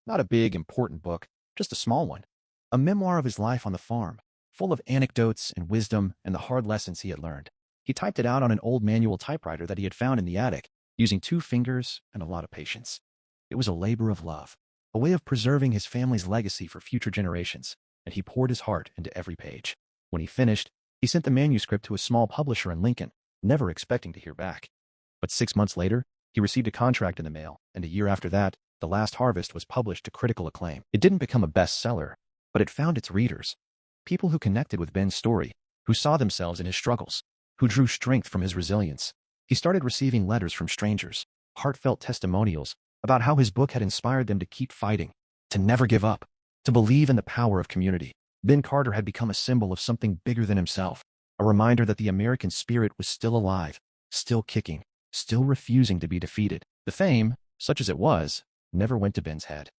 Not a big, important book, just a small one. A memoir of his life on the farm, full of anecdotes and wisdom and the hard lessons he had learned. He typed it out on an old manual typewriter that he had found in the attic, using 2 fingers and a lot of patience. It was a labor of love, a way of preserving his family's legacy for future generations, and he poured his heart into every page. When he finished, he sent the manuscript to a small publisher in Lincoln, never expecting to hear back. But 6 months later, he received a contract in the mail, and a year after that, The Last Harvest was published to critical acclaim. It didn't become a bestseller, but it found its readers. People who connected with Ben's story, who saw themselves in his struggles, who drew strength from his resilience. He started receiving letters from strangers, heartfelt testimonials about how his book had inspired them to keep fighting, to never give up, to believe in the power of community. Ben Carter had become a symbol of something bigger than himself, a reminder that the American spirit was still alive, still kicking, still refusing to be defeated. The fame, such as it was, never went to Ben's head.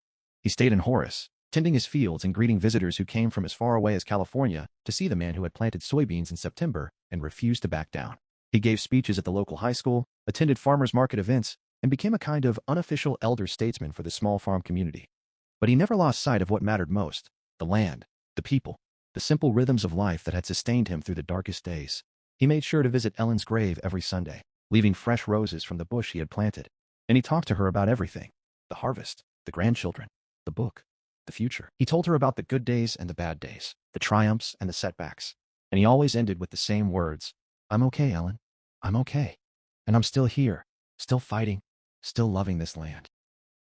He stayed in Horace, tending his fields and greeting visitors who came from as far away as California to see the man who had planted soybeans in September and refused to back down. He gave speeches at the local high school, attended farmers market events, and became a kind of unofficial elder statesman for the small farm community. But he never lost sight of what mattered most: the land, the people, the simple rhythms of life that had sustained him through the darkest days. He made sure to visit Ellen's grave every Sunday, leaving fresh roses from the bush he had planted. And he talked to her about everything: the harvest, the grandchildren, the book, the future. He told her about the good days and the bad days, the triumphs and the setbacks. And he always ended with the same words: "I'm okay, Ellen. I'm okay. And I'm still here, still fighting, still loving this land."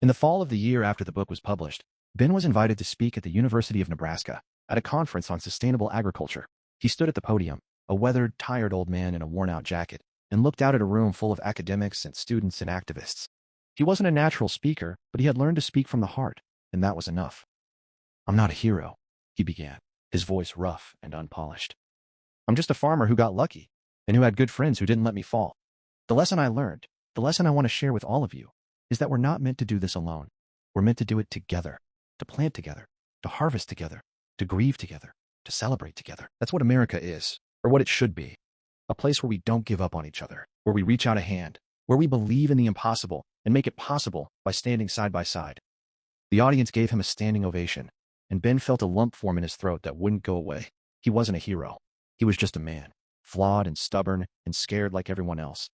In the fall of the year after the book was published, Ben was invited to speak at the University of Nebraska at a conference on sustainable agriculture. He stood at the podium, a weathered, tired old man in a worn-out jacket, and looked out at a room full of academics and students and activists. He wasn't a natural speaker, but he had learned to speak from the heart, and that was enough. "I'm not a hero," he began, his voice rough and unpolished. "I'm just a farmer who got lucky, and who had good friends who didn't let me fall. The lesson I learned, the lesson I want to share with all of you, is that we're not meant to do this alone. We're meant to do it together, to plant together, to harvest together, to grieve together, to celebrate together. That's what America is, or what it should be. A place where we don't give up on each other, where we reach out a hand, where we believe in the impossible and make it possible by standing side by side." The audience gave him a standing ovation, and Ben felt a lump form in his throat that wouldn't go away. He wasn't a hero. He was just a man, flawed and stubborn and scared like everyone else.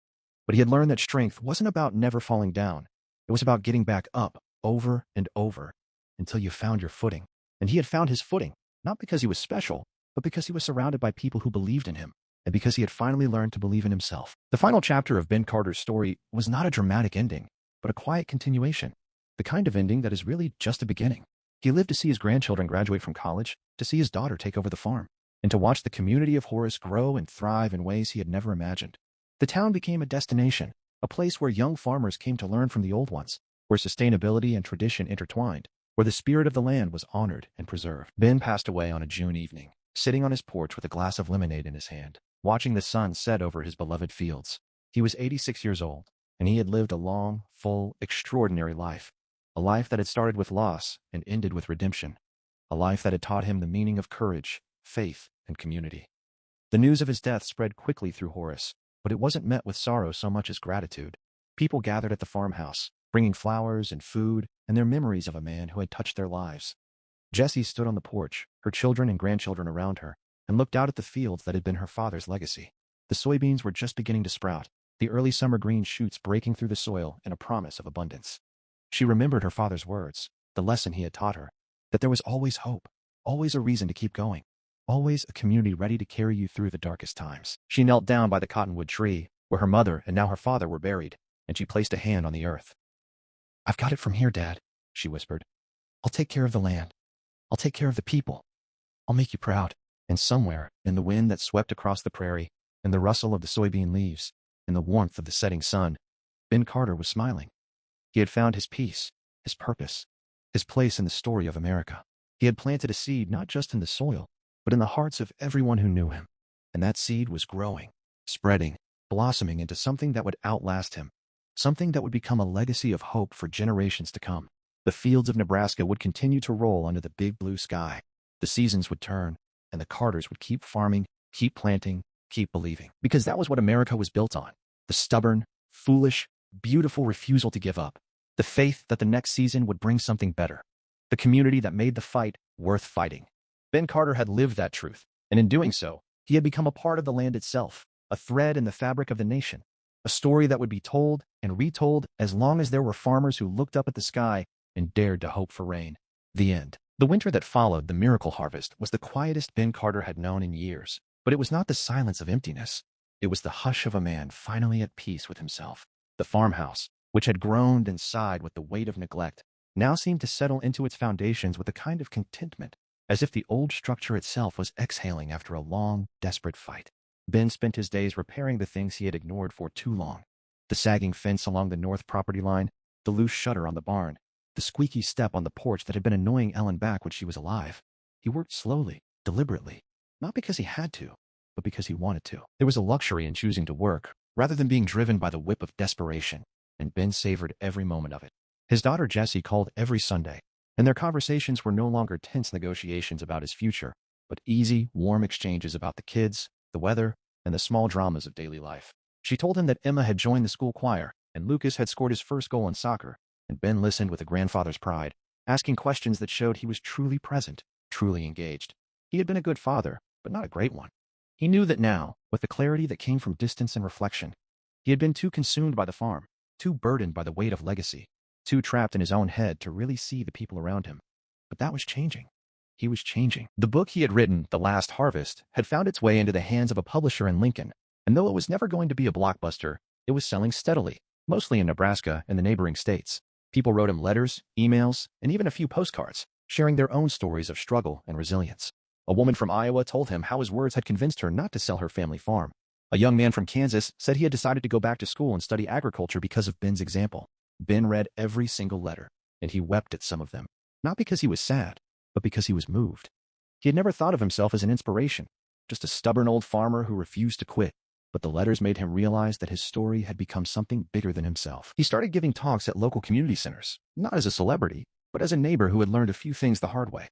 But he had learned that strength wasn't about never falling down. It was about getting back up over and over until you found your footing. And he had found his footing, not because he was special, but because he was surrounded by people who believed in him, and because he had finally learned to believe in himself. The final chapter of Ben Carter's story was not a dramatic ending, but a quiet continuation, the kind of ending that is really just a beginning. He lived to see his grandchildren graduate from college, to see his daughter take over the farm, and to watch the community of Horace grow and thrive in ways he had never imagined. The town became a destination, a place where young farmers came to learn from the old ones, where sustainability and tradition intertwined, where the spirit of the land was honored and preserved. Ben passed away on a June evening, sitting on his porch with a glass of lemonade in his hand, watching the sun set over his beloved fields. He was 86 years old, and he had lived a long, full, extraordinary life, a life that had started with loss and ended with redemption, a life that had taught him the meaning of courage, faith, and community. The news of his death spread quickly through Horace, but it wasn't met with sorrow so much as gratitude. People gathered at the farmhouse, bringing flowers and food and their memories of a man who had touched their lives. Jessie stood on the porch, her children and grandchildren around her, and looked out at the fields that had been her father's legacy. The soybeans were just beginning to sprout, the early summer green shoots breaking through the soil in a promise of abundance. She remembered her father's words, the lesson he had taught her, that there was always hope, always a reason to keep going, always a community ready to carry you through the darkest times. She knelt down by the cottonwood tree, where her mother and now her father were buried, and she placed a hand on the earth. "I've got it from here, Dad," she whispered. "I'll take care of the land. I'll take care of the people. I'll make you proud." And somewhere, in the wind that swept across the prairie, in the rustle of the soybean leaves, in the warmth of the setting sun, Ben Carter was smiling. He had found his peace, his purpose, his place in the story of America. He had planted a seed not just in the soil, but in the hearts of everyone who knew him. And that seed was growing, spreading, blossoming into something that would outlast him, something that would become a legacy of hope for generations to come. The fields of Nebraska would continue to roll under the big blue sky. The seasons would turn, and the Carters would keep farming, keep planting, keep believing. Because that was what America was built on. The stubborn, foolish, beautiful refusal to give up. The faith that the next season would bring something better. The community that made the fight worth fighting. Ben Carter had lived that truth, and in doing so, he had become a part of the land itself, a thread in the fabric of the nation, a story that would be told and retold as long as there were farmers who looked up at the sky and dared to hope for rain. The end. The winter that followed the miracle harvest was the quietest Ben Carter had known in years, but it was not the silence of emptiness. It was the hush of a man finally at peace with himself. The farmhouse, which had groaned and sighed with the weight of neglect, now seemed to settle into its foundations with a kind of contentment, as if the old structure itself was exhaling after a long, desperate fight. Ben spent his days repairing the things he had ignored for too long. The sagging fence along the north property line, the loose shutter on the barn, the squeaky step on the porch that had been annoying Ellen back when she was alive. He worked slowly, deliberately, not because he had to, but because he wanted to. There was a luxury in choosing to work, rather than being driven by the whip of desperation, and Ben savored every moment of it. His daughter Jessie called every Sunday, and their conversations were no longer tense negotiations about his future, but easy, warm exchanges about the kids, the weather, and the small dramas of daily life. She told him that Emma had joined the school choir, and Lucas had scored his first goal in soccer, and Ben listened with a grandfather's pride, asking questions that showed he was truly present, truly engaged. He had been a good father, but not a great one. He knew that now, with the clarity that came from distance and reflection, he had been too consumed by the farm, too burdened by the weight of legacy, too trapped in his own head to really see the people around him. But that was changing. He was changing. The book he had written, The Last Harvest, had found its way into the hands of a publisher in Lincoln, and though it was never going to be a blockbuster, it was selling steadily, mostly in Nebraska and the neighboring states. People wrote him letters, emails, and even a few postcards, sharing their own stories of struggle and resilience. A woman from Iowa told him how his words had convinced her not to sell her family farm. A young man from Kansas said he had decided to go back to school and study agriculture because of Ben's example. Ben read every single letter, and he wept at some of them, not because he was sad, but because he was moved. He had never thought of himself as an inspiration, just a stubborn old farmer who refused to quit. But the letters made him realize that his story had become something bigger than himself. He started giving talks at local community centers, not as a celebrity, but as a neighbor who had learned a few things the hard way.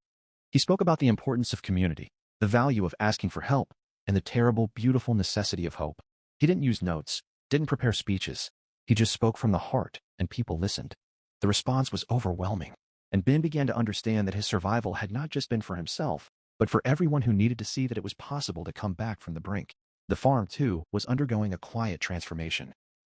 He spoke about the importance of community, the value of asking for help, and the terrible, beautiful necessity of hope. He didn't use notes, didn't prepare speeches. He just spoke from the heart, and people listened. The response was overwhelming, and Ben began to understand that his survival had not just been for himself, but for everyone who needed to see that it was possible to come back from the brink. The farm, too, was undergoing a quiet transformation.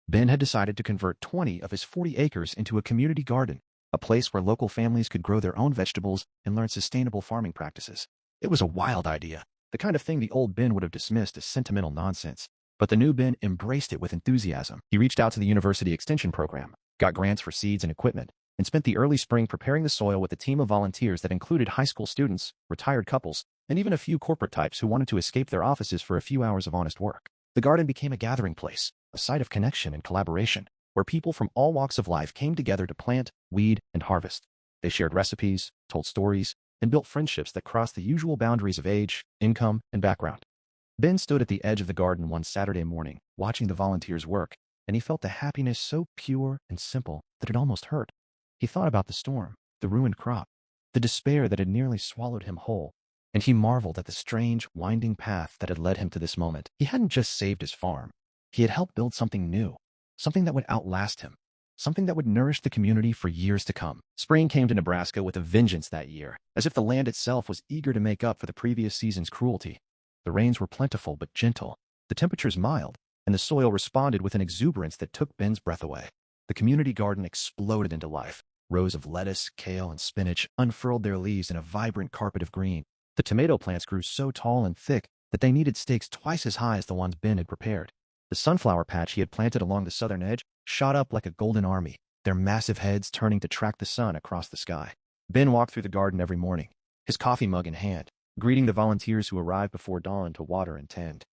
Ben had decided to convert 20 of his 40 acres into a community garden, a place where local families could grow their own vegetables and learn sustainable farming practices. It was a wild idea, the kind of thing the old Ben would have dismissed as sentimental nonsense. But the new Ben embraced it with enthusiasm. He reached out to the university extension program, got grants for seeds and equipment, and spent the early spring preparing the soil with a team of volunteers that included high school students, retired couples, and even a few corporate types who wanted to escape their offices for a few hours of honest work. The garden became a gathering place, a site of connection and collaboration, where people from all walks of life came together to plant, weed, and harvest. They shared recipes, told stories, and built friendships that crossed the usual boundaries of age, income, and background. Ben stood at the edge of the garden one Saturday morning, watching the volunteers work, and he felt a happiness so pure and simple that it almost hurt. He thought about the storm, the ruined crop, the despair that had nearly swallowed him whole, and he marveled at the strange, winding path that had led him to this moment. He hadn't just saved his farm. He had helped build something new, something that would outlast him, something that would nourish the community for years to come. Spring came to Nebraska with a vengeance that year, as if the land itself was eager to make up for the previous season's cruelty. The rains were plentiful but gentle, the temperatures mild, and the soil responded with an exuberance that took Ben's breath away. The community garden exploded into life. Rows of lettuce, kale, and spinach unfurled their leaves in a vibrant carpet of green. The tomato plants grew so tall and thick that they needed stakes twice as high as the ones Ben had prepared. The sunflower patch he had planted along the southern edge shot up like a golden army, their massive heads turning to track the sun across the sky. Ben walked through the garden every morning, his coffee mug in hand, greeting the volunteers who arrived before dawn to water and tend.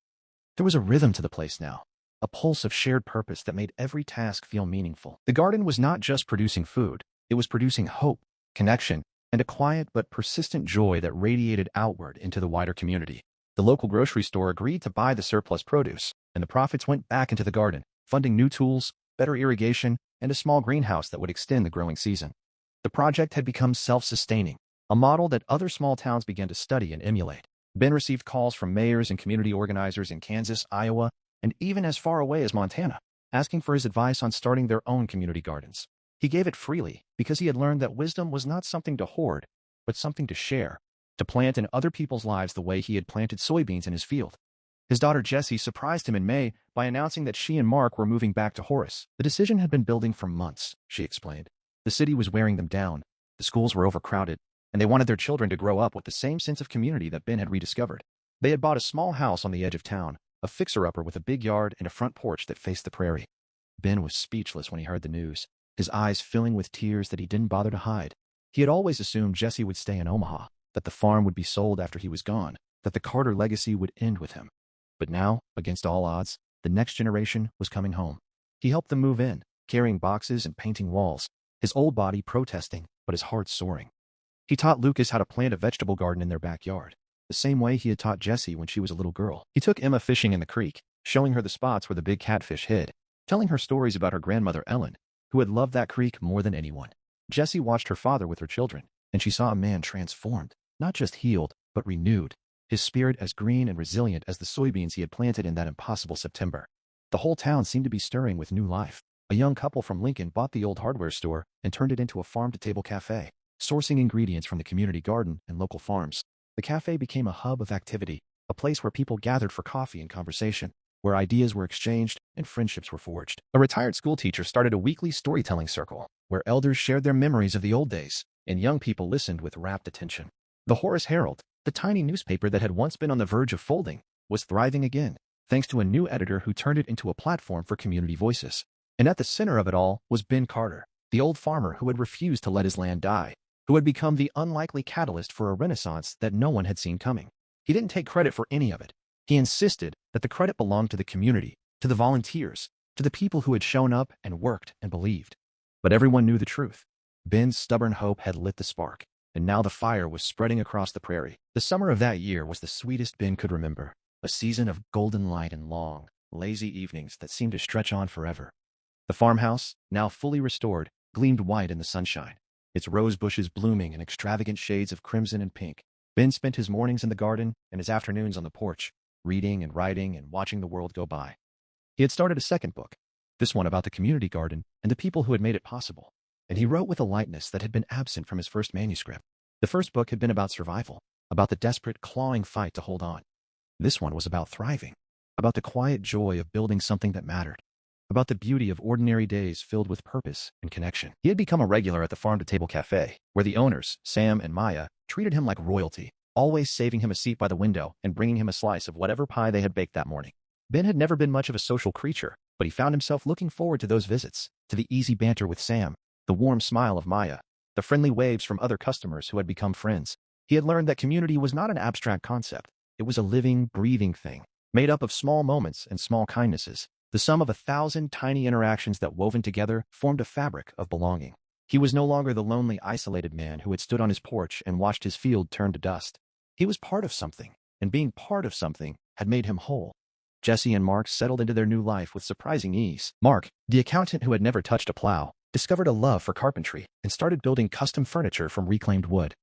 There was a rhythm to the place now, a pulse of shared purpose that made every task feel meaningful. The garden was not just producing food, it was producing hope, connection, and a quiet but persistent joy that radiated outward into the wider community. The local grocery store agreed to buy the surplus produce, and the profits went back into the garden, funding new tools, better irrigation, and a small greenhouse that would extend the growing season. The project had become self-sustaining, a model that other small towns began to study and emulate. Ben received calls from mayors and community organizers in Kansas, Iowa, and even as far away as Montana, asking for his advice on starting their own community gardens. He gave it freely because he had learned that wisdom was not something to hoard, but something to share, to plant in other people's lives the way he had planted soybeans in his field. His daughter Jessie surprised him in May by announcing that she and Mark were moving back to Horace. The decision had been building for months, she explained. The city was wearing them down, the schools were overcrowded, and they wanted their children to grow up with the same sense of community that Ben had rediscovered. They had bought a small house on the edge of town, a fixer-upper with a big yard and a front porch that faced the prairie. Ben was speechless when he heard the news, his eyes filling with tears that he didn't bother to hide. He had always assumed Jessie would stay in Omaha, that the farm would be sold after he was gone, that the Carter legacy would end with him. But now, against all odds, the next generation was coming home. He helped them move in, carrying boxes and painting walls, his old body protesting, but his heart soaring. He taught Lucas how to plant a vegetable garden in their backyard, the same way he had taught Jessie when she was a little girl. He took Emma fishing in the creek, showing her the spots where the big catfish hid, telling her stories about her grandmother Ellen, who had loved that creek more than anyone. Jessie watched her father with her children, and she saw a man transformed, not just healed, but renewed, his spirit as green and resilient as the soybeans he had planted in that impossible September. The whole town seemed to be stirring with new life. A young couple from Lincoln bought the old hardware store and turned it into a farm-to-table cafe, sourcing ingredients from the community garden and local farms. The cafe became a hub of activity, a place where people gathered for coffee and conversation, where ideas were exchanged and friendships were forged. A retired schoolteacher started a weekly storytelling circle, where elders shared their memories of the old days, and young people listened with rapt attention. The Horace Herald, the tiny newspaper that had once been on the verge of folding, was thriving again, thanks to a new editor who turned it into a platform for community voices. And at the center of it all was Ben Carter, the old farmer who had refused to let his land die, who had become the unlikely catalyst for a renaissance that no one had seen coming. He didn't take credit for any of it. He insisted that the credit belonged to the community, to the volunteers, to the people who had shown up and worked and believed. But everyone knew the truth. Ben's stubborn hope had lit the spark, and now the fire was spreading across the prairie. The summer of that year was the sweetest Ben could remember, a season of golden light and long, lazy evenings that seemed to stretch on forever. The farmhouse, now fully restored, gleamed white in the sunshine, its rose bushes blooming in extravagant shades of crimson and pink. Ben spent his mornings in the garden and his afternoons on the porch, reading and writing and watching the world go by. He had started a second book, this one about the community garden and the people who had made it possible, and he wrote with a lightness that had been absent from his first manuscript. The first book had been about survival, about the desperate, clawing fight to hold on. This one was about thriving, about the quiet joy of building something that mattered, about the beauty of ordinary days filled with purpose and connection. He had become a regular at the farm-to-table cafe, where the owners, Sam and Maya, treated him like royalty, always saving him a seat by the window and bringing him a slice of whatever pie they had baked that morning. Ben had never been much of a social creature, but he found himself looking forward to those visits, to the easy banter with Sam, the warm smile of Maya, the friendly waves from other customers who had become friends. He had learned that community was not an abstract concept. It was a living, breathing thing, made up of small moments and small kindnesses. The sum of 1,000 tiny interactions that woven together formed a fabric of belonging. He was no longer the lonely, isolated man who had stood on his porch and watched his field turn to dust. He was part of something, and being part of something had made him whole. Jesse and Mark settled into their new life with surprising ease. Mark, the accountant who had never touched a plow, discovered a love for carpentry and started building custom furniture from reclaimed wood.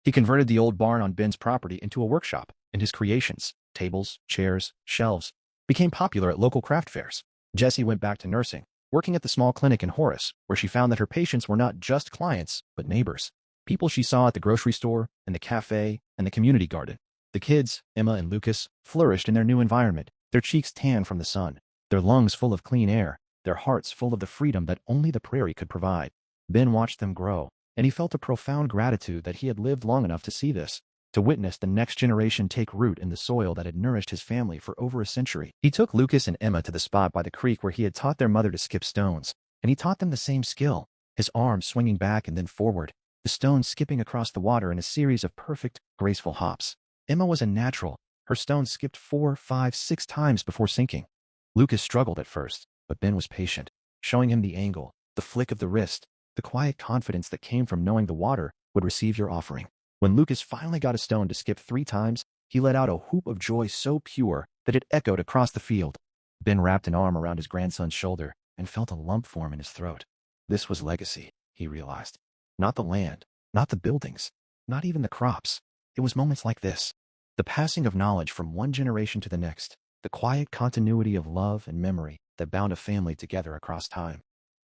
He converted the old barn on Ben's property into a workshop, and his creations, tables, chairs, shelves, became popular at local craft fairs. Jessie went back to nursing, working at the small clinic in Horace, where she found that her patients were not just clients, but neighbors. People she saw at the grocery store, and the cafe, and the community garden. The kids, Emma and Lucas, flourished in their new environment, their cheeks tanned from the sun, their lungs full of clean air, their hearts full of the freedom that only the prairie could provide. Ben watched them grow, and he felt a profound gratitude that he had lived long enough to see this, to witness the next generation take root in the soil that had nourished his family for over a century. He took Lucas and Emma to the spot by the creek where he had taught their mother to skip stones, and he taught them the same skill, his arms swinging back and then forward, the stones skipping across the water in a series of perfect, graceful hops. Emma was a natural. Her stones skipped 4, 5, 6 times before sinking. Lucas struggled at first, but Ben was patient, showing him the angle, the flick of the wrist, the quiet confidence that came from knowing the water would receive your offering. When Lucas finally got a stone to skip 3 times, he let out a whoop of joy so pure that it echoed across the field. Ben wrapped an arm around his grandson's shoulder and felt a lump form in his throat. This was legacy, he realized. Not the land, not the buildings, not even the crops. It was moments like this. The passing of knowledge from one generation to the next, the quiet continuity of love and memory that bound a family together across time.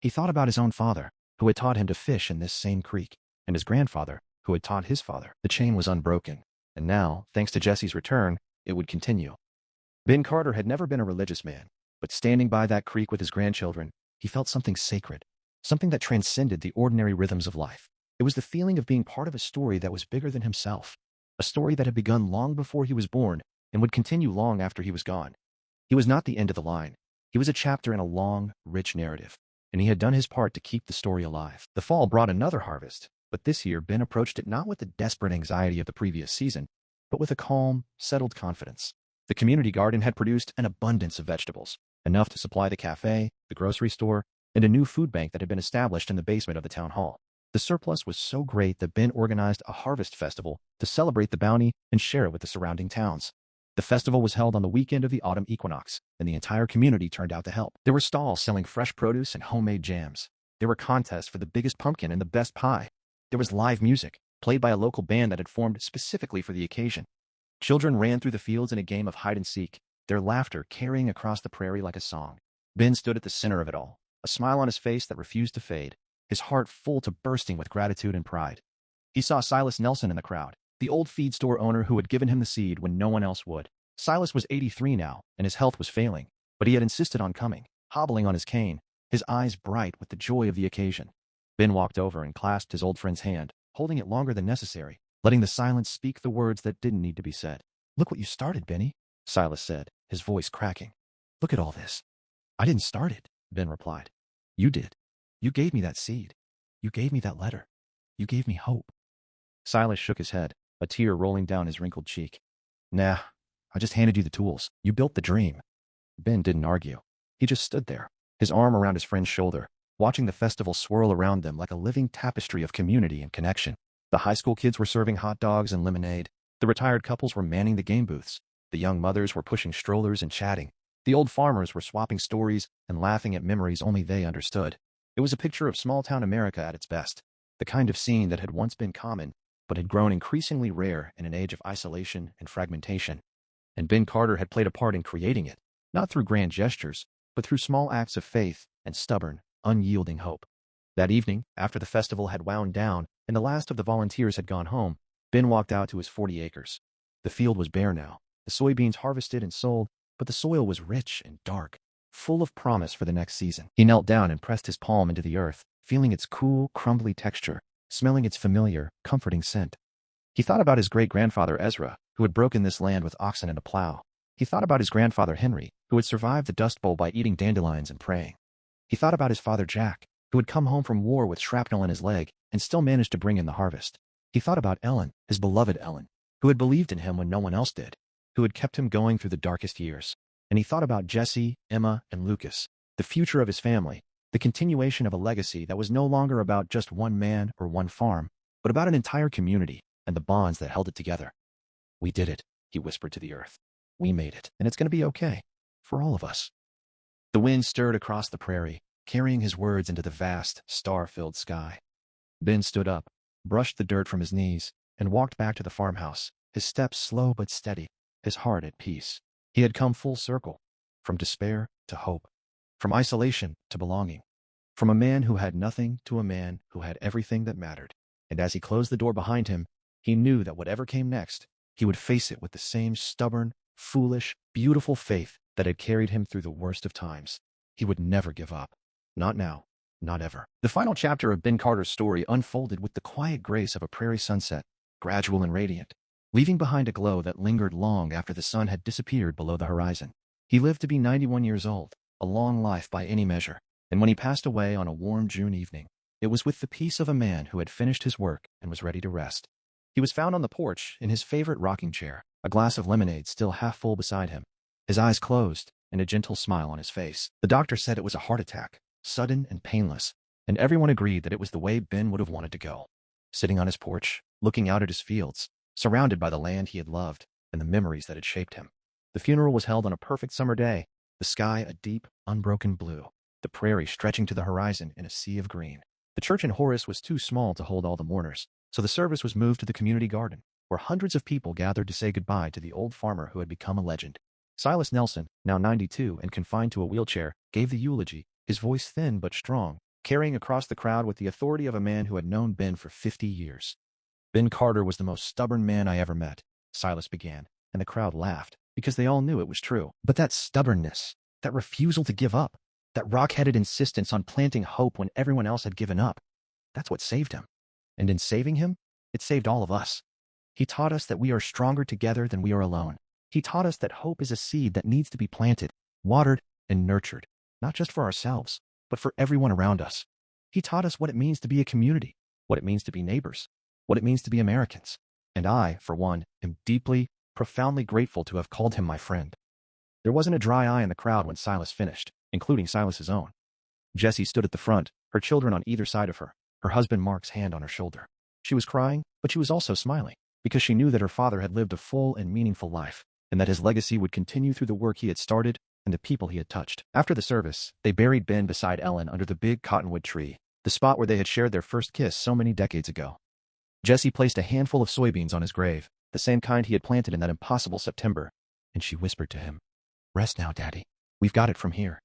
He thought about his own father, who had taught him to fish in this same creek, and his grandfather, who had taught his father. The chain was unbroken, and now, thanks to Jesse's return, it would continue. Ben Carter had never been a religious man, but standing by that creek with his grandchildren, he felt something sacred, something that transcended the ordinary rhythms of life. It was the feeling of being part of a story that was bigger than himself, a story that had begun long before he was born and would continue long after he was gone. He was not the end of the line. He was a chapter in a long, rich narrative, and he had done his part to keep the story alive. The fall brought another harvest, but this year Ben approached it not with the desperate anxiety of the previous season, but with a calm, settled confidence. The community garden had produced an abundance of vegetables, enough to supply the cafe, the grocery store, and a new food bank that had been established in the basement of the town hall. The surplus was so great that Ben organized a harvest festival to celebrate the bounty and share it with the surrounding towns. The festival was held on the weekend of the autumn equinox, and the entire community turned out to help. There were stalls selling fresh produce and homemade jams. There were contests for the biggest pumpkin and the best pie. There was live music, played by a local band that had formed specifically for the occasion. Children ran through the fields in a game of hide and seek, their laughter carrying across the prairie like a song. Ben stood at the center of it all, a smile on his face that refused to fade, his heart full to bursting with gratitude and pride. He saw Silas Nelson in the crowd, the old feed store owner who had given him the seed when no one else would. Silas was 83 now, and his health was failing, but he had insisted on coming, hobbling on his cane, his eyes bright with the joy of the occasion. Ben walked over and clasped his old friend's hand, holding it longer than necessary, letting the silence speak the words that didn't need to be said. "Look what you started, Benny," Silas said, his voice cracking. "Look at all this." "I didn't start it," Ben replied. "You did. You gave me that seed. You gave me that letter. You gave me hope." Silas shook his head, a tear rolling down his wrinkled cheek. "Nah, I just handed you the tools. You built the dream." Ben didn't argue. He just stood there, his arm around his friend's shoulder, watching the festival swirl around them like a living tapestry of community and connection. The high school kids were serving hot dogs and lemonade. The retired couples were manning the game booths. The young mothers were pushing strollers and chatting. The old farmers were swapping stories and laughing at memories only they understood. It was a picture of small-town America at its best, the kind of scene that had once been common, but had grown increasingly rare in an age of isolation and fragmentation. And Ben Carter had played a part in creating it, not through grand gestures, but through small acts of faith and stubborn, unyielding hope. That evening, after the festival had wound down and the last of the volunteers had gone home, Ben walked out to his 40 acres. The field was bare now, the soybeans harvested and sold, but the soil was rich and dark, full of promise for the next season. He knelt down and pressed his palm into the earth, feeling its cool, crumbly texture, smelling its familiar, comforting scent. He thought about his great-grandfather Ezra, who had broken this land with oxen and a plow. He thought about his grandfather Henry, who had survived the Dust Bowl by eating dandelions and praying. He thought about his father Jack, who had come home from war with shrapnel in his leg and still managed to bring in the harvest. He thought about Ellen, his beloved Ellen, who had believed in him when no one else did, who had kept him going through the darkest years. And he thought about Jesse, Emma, and Lucas, the future of his family, the continuation of a legacy that was no longer about just one man or one farm, but about an entire community and the bonds that held it together. "We did it," he whispered to the earth. "We made it, and it's going to be okay. For all of us." The wind stirred across the prairie, carrying his words into the vast, star-filled sky. Ben stood up, brushed the dirt from his knees, and walked back to the farmhouse, his steps slow but steady, his heart at peace. He had come full circle, from despair to hope, from isolation to belonging, from a man who had nothing to a man who had everything that mattered. And as he closed the door behind him, he knew that whatever came next, he would face it with the same stubborn, foolish, beautiful faith that had carried him through the worst of times. He would never give up. Not now. Not ever. The final chapter of Ben Carter's story unfolded with the quiet grace of a prairie sunset, gradual and radiant, leaving behind a glow that lingered long after the sun had disappeared below the horizon. He lived to be 91 years old, a long life by any measure, and when he passed away on a warm June evening, it was with the peace of a man who had finished his work and was ready to rest. He was found on the porch in his favorite rocking chair, a glass of lemonade still half full beside him, his eyes closed and a gentle smile on his face. The doctor said it was a heart attack, sudden and painless, and everyone agreed that it was the way Ben would have wanted to go. Sitting on his porch, looking out at his fields, surrounded by the land he had loved and the memories that had shaped him. The funeral was held on a perfect summer day, the sky a deep, unbroken blue, the prairie stretching to the horizon in a sea of green. The church in Horace was too small to hold all the mourners, so the service was moved to the community garden, where hundreds of people gathered to say goodbye to the old farmer who had become a legend. Silas Nelson, now 92 and confined to a wheelchair, gave the eulogy, his voice thin but strong, carrying across the crowd with the authority of a man who had known Ben for 50 years. "Ben Carter was the most stubborn man I ever met," Silas began, and the crowd laughed, because they all knew it was true. But that stubbornness, that refusal to give up, that rock-headed insistence on planting hope when everyone else had given up, that's what saved him. And in saving him, it saved all of us. He taught us that we are stronger together than we are alone. He taught us that hope is a seed that needs to be planted, watered, and nurtured, not just for ourselves, but for everyone around us. He taught us what it means to be a community, what it means to be neighbors, what it means to be Americans. And I, for one, am deeply, profoundly grateful to have called him my friend. There wasn't a dry eye in the crowd when Silas finished, including Silas's own. Jessie stood at the front, her children on either side of her, her husband Mark's hand on her shoulder. She was crying, but she was also smiling, because she knew that her father had lived a full and meaningful life, and that his legacy would continue through the work he had started and the people he had touched. After the service, they buried Ben beside Ellen under the big cottonwood tree, the spot where they had shared their first kiss so many decades ago. Jessie placed a handful of soybeans on his grave, the same kind he had planted in that impossible September, and she whispered to him, "Rest now, Daddy. We've got it from here."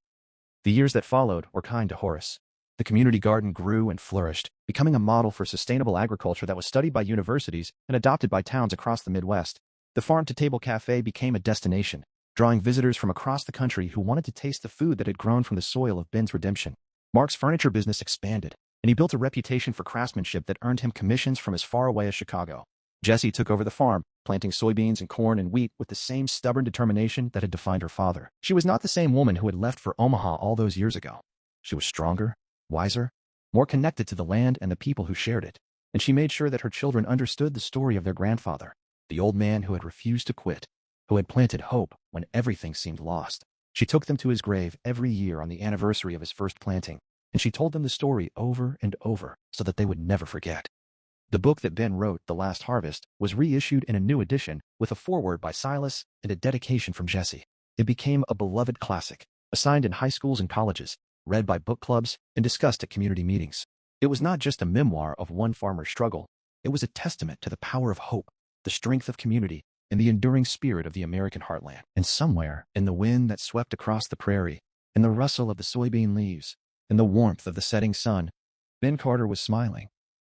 The years that followed were kind to Horace. The community garden grew and flourished, becoming a model for sustainable agriculture that was studied by universities and adopted by towns across the Midwest. The farm-to-table cafe became a destination, drawing visitors from across the country who wanted to taste the food that had grown from the soil of Ben's redemption. Mark's furniture business expanded, and he built a reputation for craftsmanship that earned him commissions from as far away as Chicago. Jessie took over the farm, planting soybeans and corn and wheat with the same stubborn determination that had defined her father. She was not the same woman who had left for Omaha all those years ago. She was stronger, wiser, more connected to the land and the people who shared it, and she made sure that her children understood the story of their grandfather, the old man who had refused to quit, who had planted hope when everything seemed lost. She took them to his grave every year on the anniversary of his first planting, and she told them the story over and over so that they would never forget. The book that Ben wrote, The Last Harvest, was reissued in a new edition with a foreword by Silas and a dedication from Jessie. It became a beloved classic, assigned in high schools and colleges, read by book clubs, and discussed at community meetings. It was not just a memoir of one farmer's struggle. It was a testament to the power of hope, the strength of community, and the enduring spirit of the American heartland. And somewhere, in the wind that swept across the prairie, in the rustle of the soybean leaves, in the warmth of the setting sun, Ben Carter was smiling.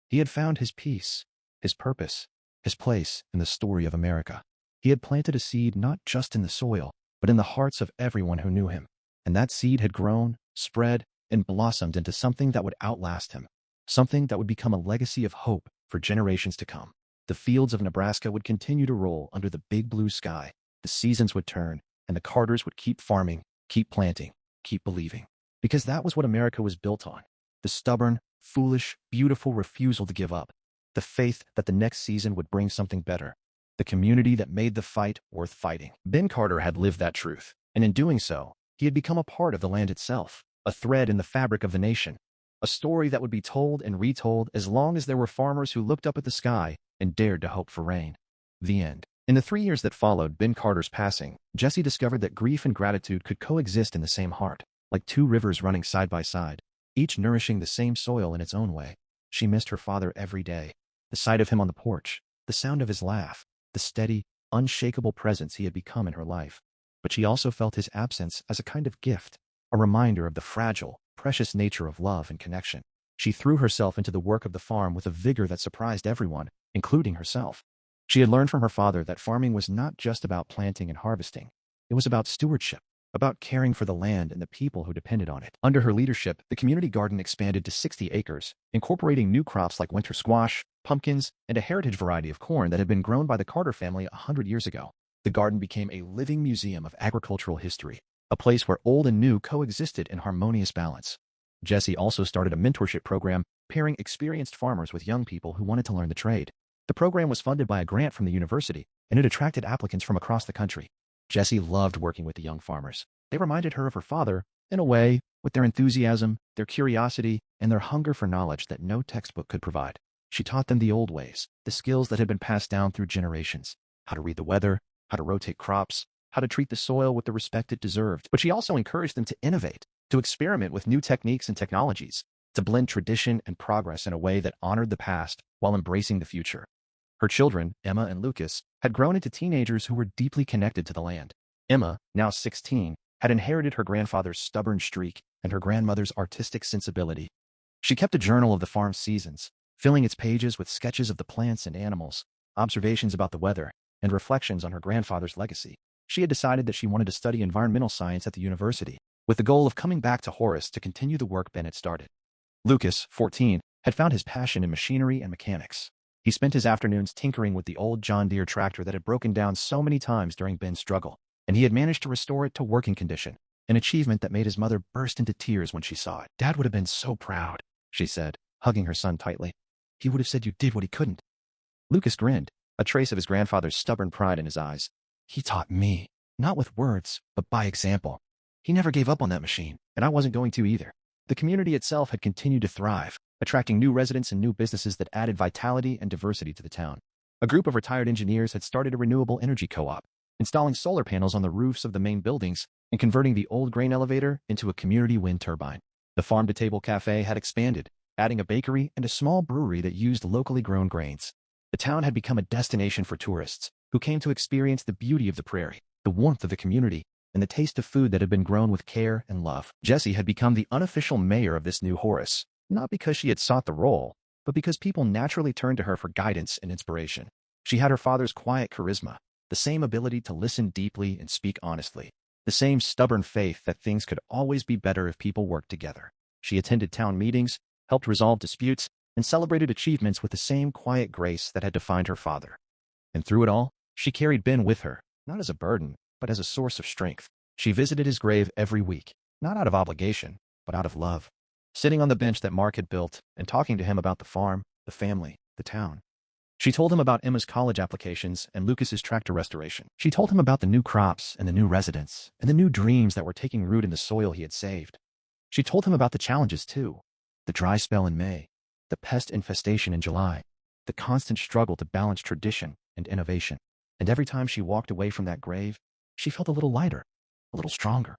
He had found his peace, his purpose, his place in the story of America. He had planted a seed not just in the soil, but in the hearts of everyone who knew him. And that seed had grown, spread, and blossomed into something that would outlast him, something that would become a legacy of hope for generations to come. The fields of Nebraska would continue to roll under the big blue sky, the seasons would turn, and the Carters would keep farming, keep planting, keep believing. Because that was what America was built on. The stubborn, foolish, beautiful refusal to give up. The faith that the next season would bring something better. The community that made the fight worth fighting. Ben Carter had lived that truth. And in doing so, he had become a part of the land itself, a thread in the fabric of the nation. A story that would be told and retold as long as there were farmers who looked up at the sky and dared to hope for rain. The end. In the 3 years that followed Ben Carter's passing, Jessie discovered that grief and gratitude could coexist in the same heart, like two rivers running side by side, each nourishing the same soil in its own way. She missed her father every day. The sight of him on the porch, the sound of his laugh, the steady, unshakable presence he had become in her life. But she also felt his absence as a kind of gift, a reminder of the fragile, precious nature of love and connection. She threw herself into the work of the farm with a vigor that surprised everyone, including herself. She had learned from her father that farming was not just about planting and harvesting. It was about stewardship, about caring for the land and the people who depended on it. Under her leadership, the community garden expanded to 60 acres, incorporating new crops like winter squash, pumpkins, and a heritage variety of corn that had been grown by the Carter family 100 years ago. The garden became a living museum of agricultural history, a place where old and new coexisted in harmonious balance. Jessie also started a mentorship program, pairing experienced farmers with young people who wanted to learn the trade. The program was funded by a grant from the university, and it attracted applicants from across the country. Jessie loved working with the young farmers. They reminded her of her father, in a way, with their enthusiasm, their curiosity, and their hunger for knowledge that no textbook could provide. She taught them the old ways, the skills that had been passed down through generations: how to read the weather, how to rotate crops, how to treat the soil with the respect it deserved. But she also encouraged them to innovate, to experiment with new techniques and technologies, to blend tradition and progress in a way that honored the past while embracing the future. Her children, Emma and Lucas, had grown into teenagers who were deeply connected to the land. Emma, now 16, had inherited her grandfather's stubborn streak and her grandmother's artistic sensibility. She kept a journal of the farm's seasons, filling its pages with sketches of the plants and animals, observations about the weather, and reflections on her grandfather's legacy. She had decided that she wanted to study environmental science at the university, with the goal of coming back to Horace to continue the work Ben had started. Lucas, 14, had found his passion in machinery and mechanics. He spent his afternoons tinkering with the old John Deere tractor that had broken down so many times during Ben's struggle, and he had managed to restore it to working condition, an achievement that made his mother burst into tears when she saw it. "Dad would have been so proud," she said, hugging her son tightly. "He would have said you did what he couldn't." Lucas grinned, a trace of his grandfather's stubborn pride in his eyes. "He taught me, not with words, but by example. He never gave up on that machine, and I wasn't going to either." The community itself had continued to thrive, attracting new residents and new businesses that added vitality and diversity to the town. A group of retired engineers had started a renewable energy co-op, installing solar panels on the roofs of the main buildings and converting the old grain elevator into a community wind turbine. The farm-to-table cafe had expanded, adding a bakery and a small brewery that used locally grown grains. The town had become a destination for tourists who came to experience the beauty of the prairie, the warmth of the community, and the taste of food that had been grown with care and love. Jessie had become the unofficial mayor of this new Horace, not because she had sought the role, but because people naturally turned to her for guidance and inspiration. She had her father's quiet charisma, the same ability to listen deeply and speak honestly, the same stubborn faith that things could always be better if people worked together. She attended town meetings, helped resolve disputes, and celebrated achievements with the same quiet grace that had defined her father. And through it all, she carried Ben with her, not as a burden, but as a source of strength. She visited his grave every week, not out of obligation, but out of love. Sitting on the bench that Mark had built and talking to him about the farm, the family, the town. She told him about Emma's college applications and Lucas's tractor restoration. She told him about the new crops and the new residents and the new dreams that were taking root in the soil he had saved. She told him about the challenges too: the dry spell in May, the pest infestation in July, the constant struggle to balance tradition and innovation. And every time she walked away from that grave, she felt a little lighter, a little stronger,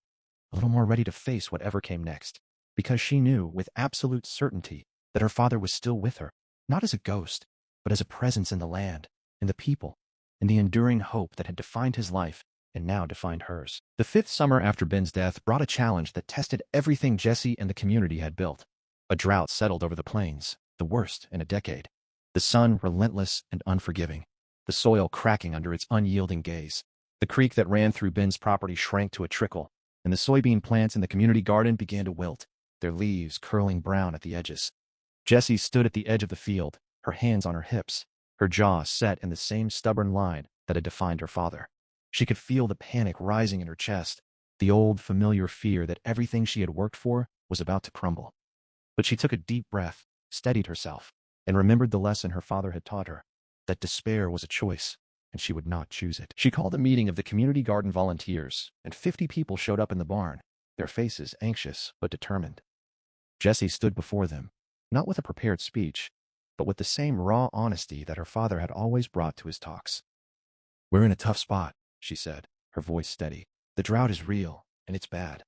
a little more ready to face whatever came next. Because she knew with absolute certainty that her father was still with her, not as a ghost, but as a presence in the land, in the people, in the enduring hope that had defined his life and now defined hers. The 5th summer after Ben's death brought a challenge that tested everything Jessie and the community had built. A drought settled over the plains, the worst in a decade. The sun relentless and unforgiving, the soil cracking under its unyielding gaze. The creek that ran through Ben's property shrank to a trickle, and the soybean plants in the community garden began to wilt, their leaves curling brown at the edges. Jessie stood at the edge of the field, her hands on her hips, her jaw set in the same stubborn line that had defined her father. She could feel the panic rising in her chest, the old familiar fear that everything she had worked for was about to crumble. But she took a deep breath, steadied herself, and remembered the lesson her father had taught her, that despair was a choice, and she would not choose it. She called a meeting of the community garden volunteers, and 50 people showed up in the barn, their faces anxious but determined. Jessie stood before them, not with a prepared speech, but with the same raw honesty that her father had always brought to his talks. "We're in a tough spot," she said, her voice steady. "The drought is real, and it's bad.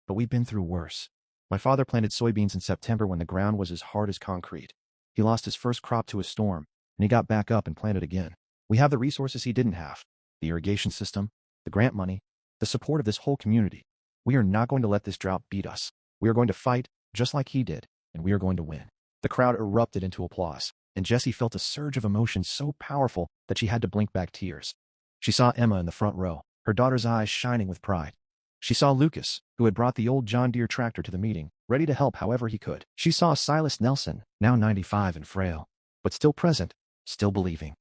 But we've been through worse. My father planted soybeans in September when the ground was as hard as concrete. He lost his first crop to a storm, and he got back up and planted again. We have the resources he didn't have: the irrigation system, the grant money, the support of this whole community. We are not going to let this drought beat us. We are going to fight, just like he did, and we are going to win." The crowd erupted into applause, and Jessie felt a surge of emotion so powerful that she had to blink back tears. She saw Emma in the front row, her daughter's eyes shining with pride. She saw Lucas, who had brought the old John Deere tractor to the meeting, ready to help however he could. She saw Silas Nelson, now 95 and frail, but still present, still believing.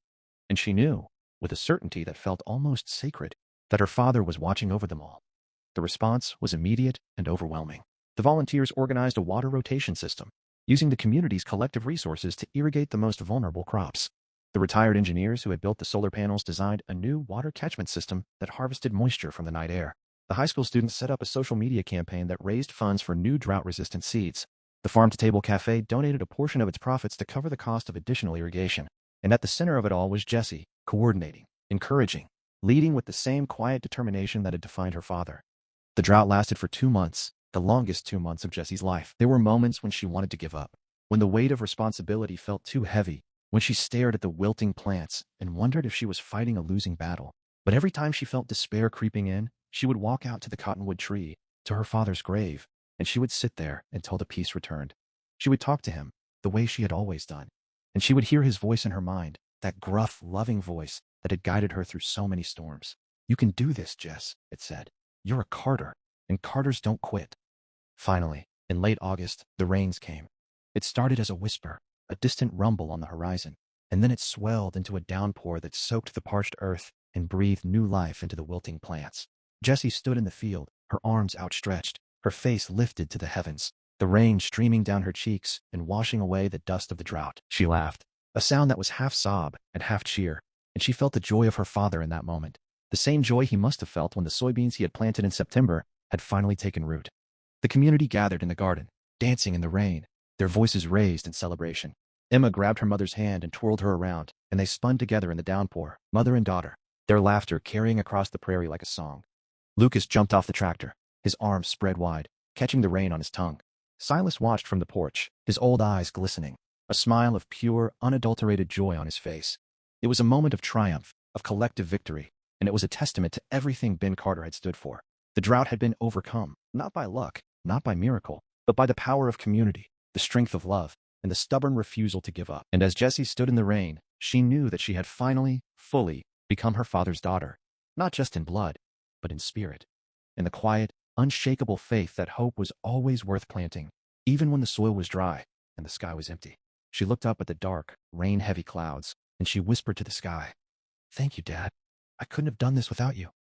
And she knew, with a certainty that felt almost sacred, that her father was watching over them all. The response was immediate and overwhelming. The volunteers organized a water rotation system, using the community's collective resources to irrigate the most vulnerable crops. The retired engineers who had built the solar panels designed a new water catchment system that harvested moisture from the night air. The high school students set up a social media campaign that raised funds for new drought-resistant seeds. The farm-to-table cafe donated a portion of its profits to cover the cost of additional irrigation. And at the center of it all was Jessie, coordinating, encouraging, leading with the same quiet determination that had defined her father. The drought lasted for 2 months, the longest 2 months of Jessie's life. There were moments when she wanted to give up, when the weight of responsibility felt too heavy, when she stared at the wilting plants and wondered if she was fighting a losing battle. But every time she felt despair creeping in, she would walk out to the cottonwood tree, to her father's grave, and she would sit there until the peace returned. She would talk to him, the way she had always done, and she would hear his voice in her mind, that gruff, loving voice that had guided her through so many storms. "You can do this, Jess," it said. "You're a Carter, and Carters don't quit." Finally, in late August, the rains came. It started as a whisper, a distant rumble on the horizon, and then it swelled into a downpour that soaked the parched earth and breathed new life into the wilting plants. Jessie stood in the field, her arms outstretched, her face lifted to the heavens, the rain streaming down her cheeks and washing away the dust of the drought. She laughed, a sound that was half sob and half cheer, and she felt the joy of her father in that moment, the same joy he must have felt when the soybeans he had planted in September had finally taken root. The community gathered in the garden, dancing in the rain, their voices raised in celebration. Emma grabbed her mother's hand and twirled her around, and they spun together in the downpour, mother and daughter, their laughter carrying across the prairie like a song. Lucas jumped off the tractor, his arms spread wide, catching the rain on his tongue. Silas watched from the porch, his old eyes glistening, a smile of pure, unadulterated joy on his face. It was a moment of triumph, of collective victory, and it was a testament to everything Ben Carter had stood for. The drought had been overcome, not by luck, not by miracle, but by the power of community, the strength of love, and the stubborn refusal to give up. And as Jessie stood in the rain, she knew that she had finally, fully, become her father's daughter, not just in blood, but in spirit, in the quiet, unshakable faith that hope was always worth planting, even when the soil was dry and the sky was empty. She looked up at the dark, rain-heavy clouds, and she whispered to the sky, "Thank you, Dad. I couldn't have done this without you."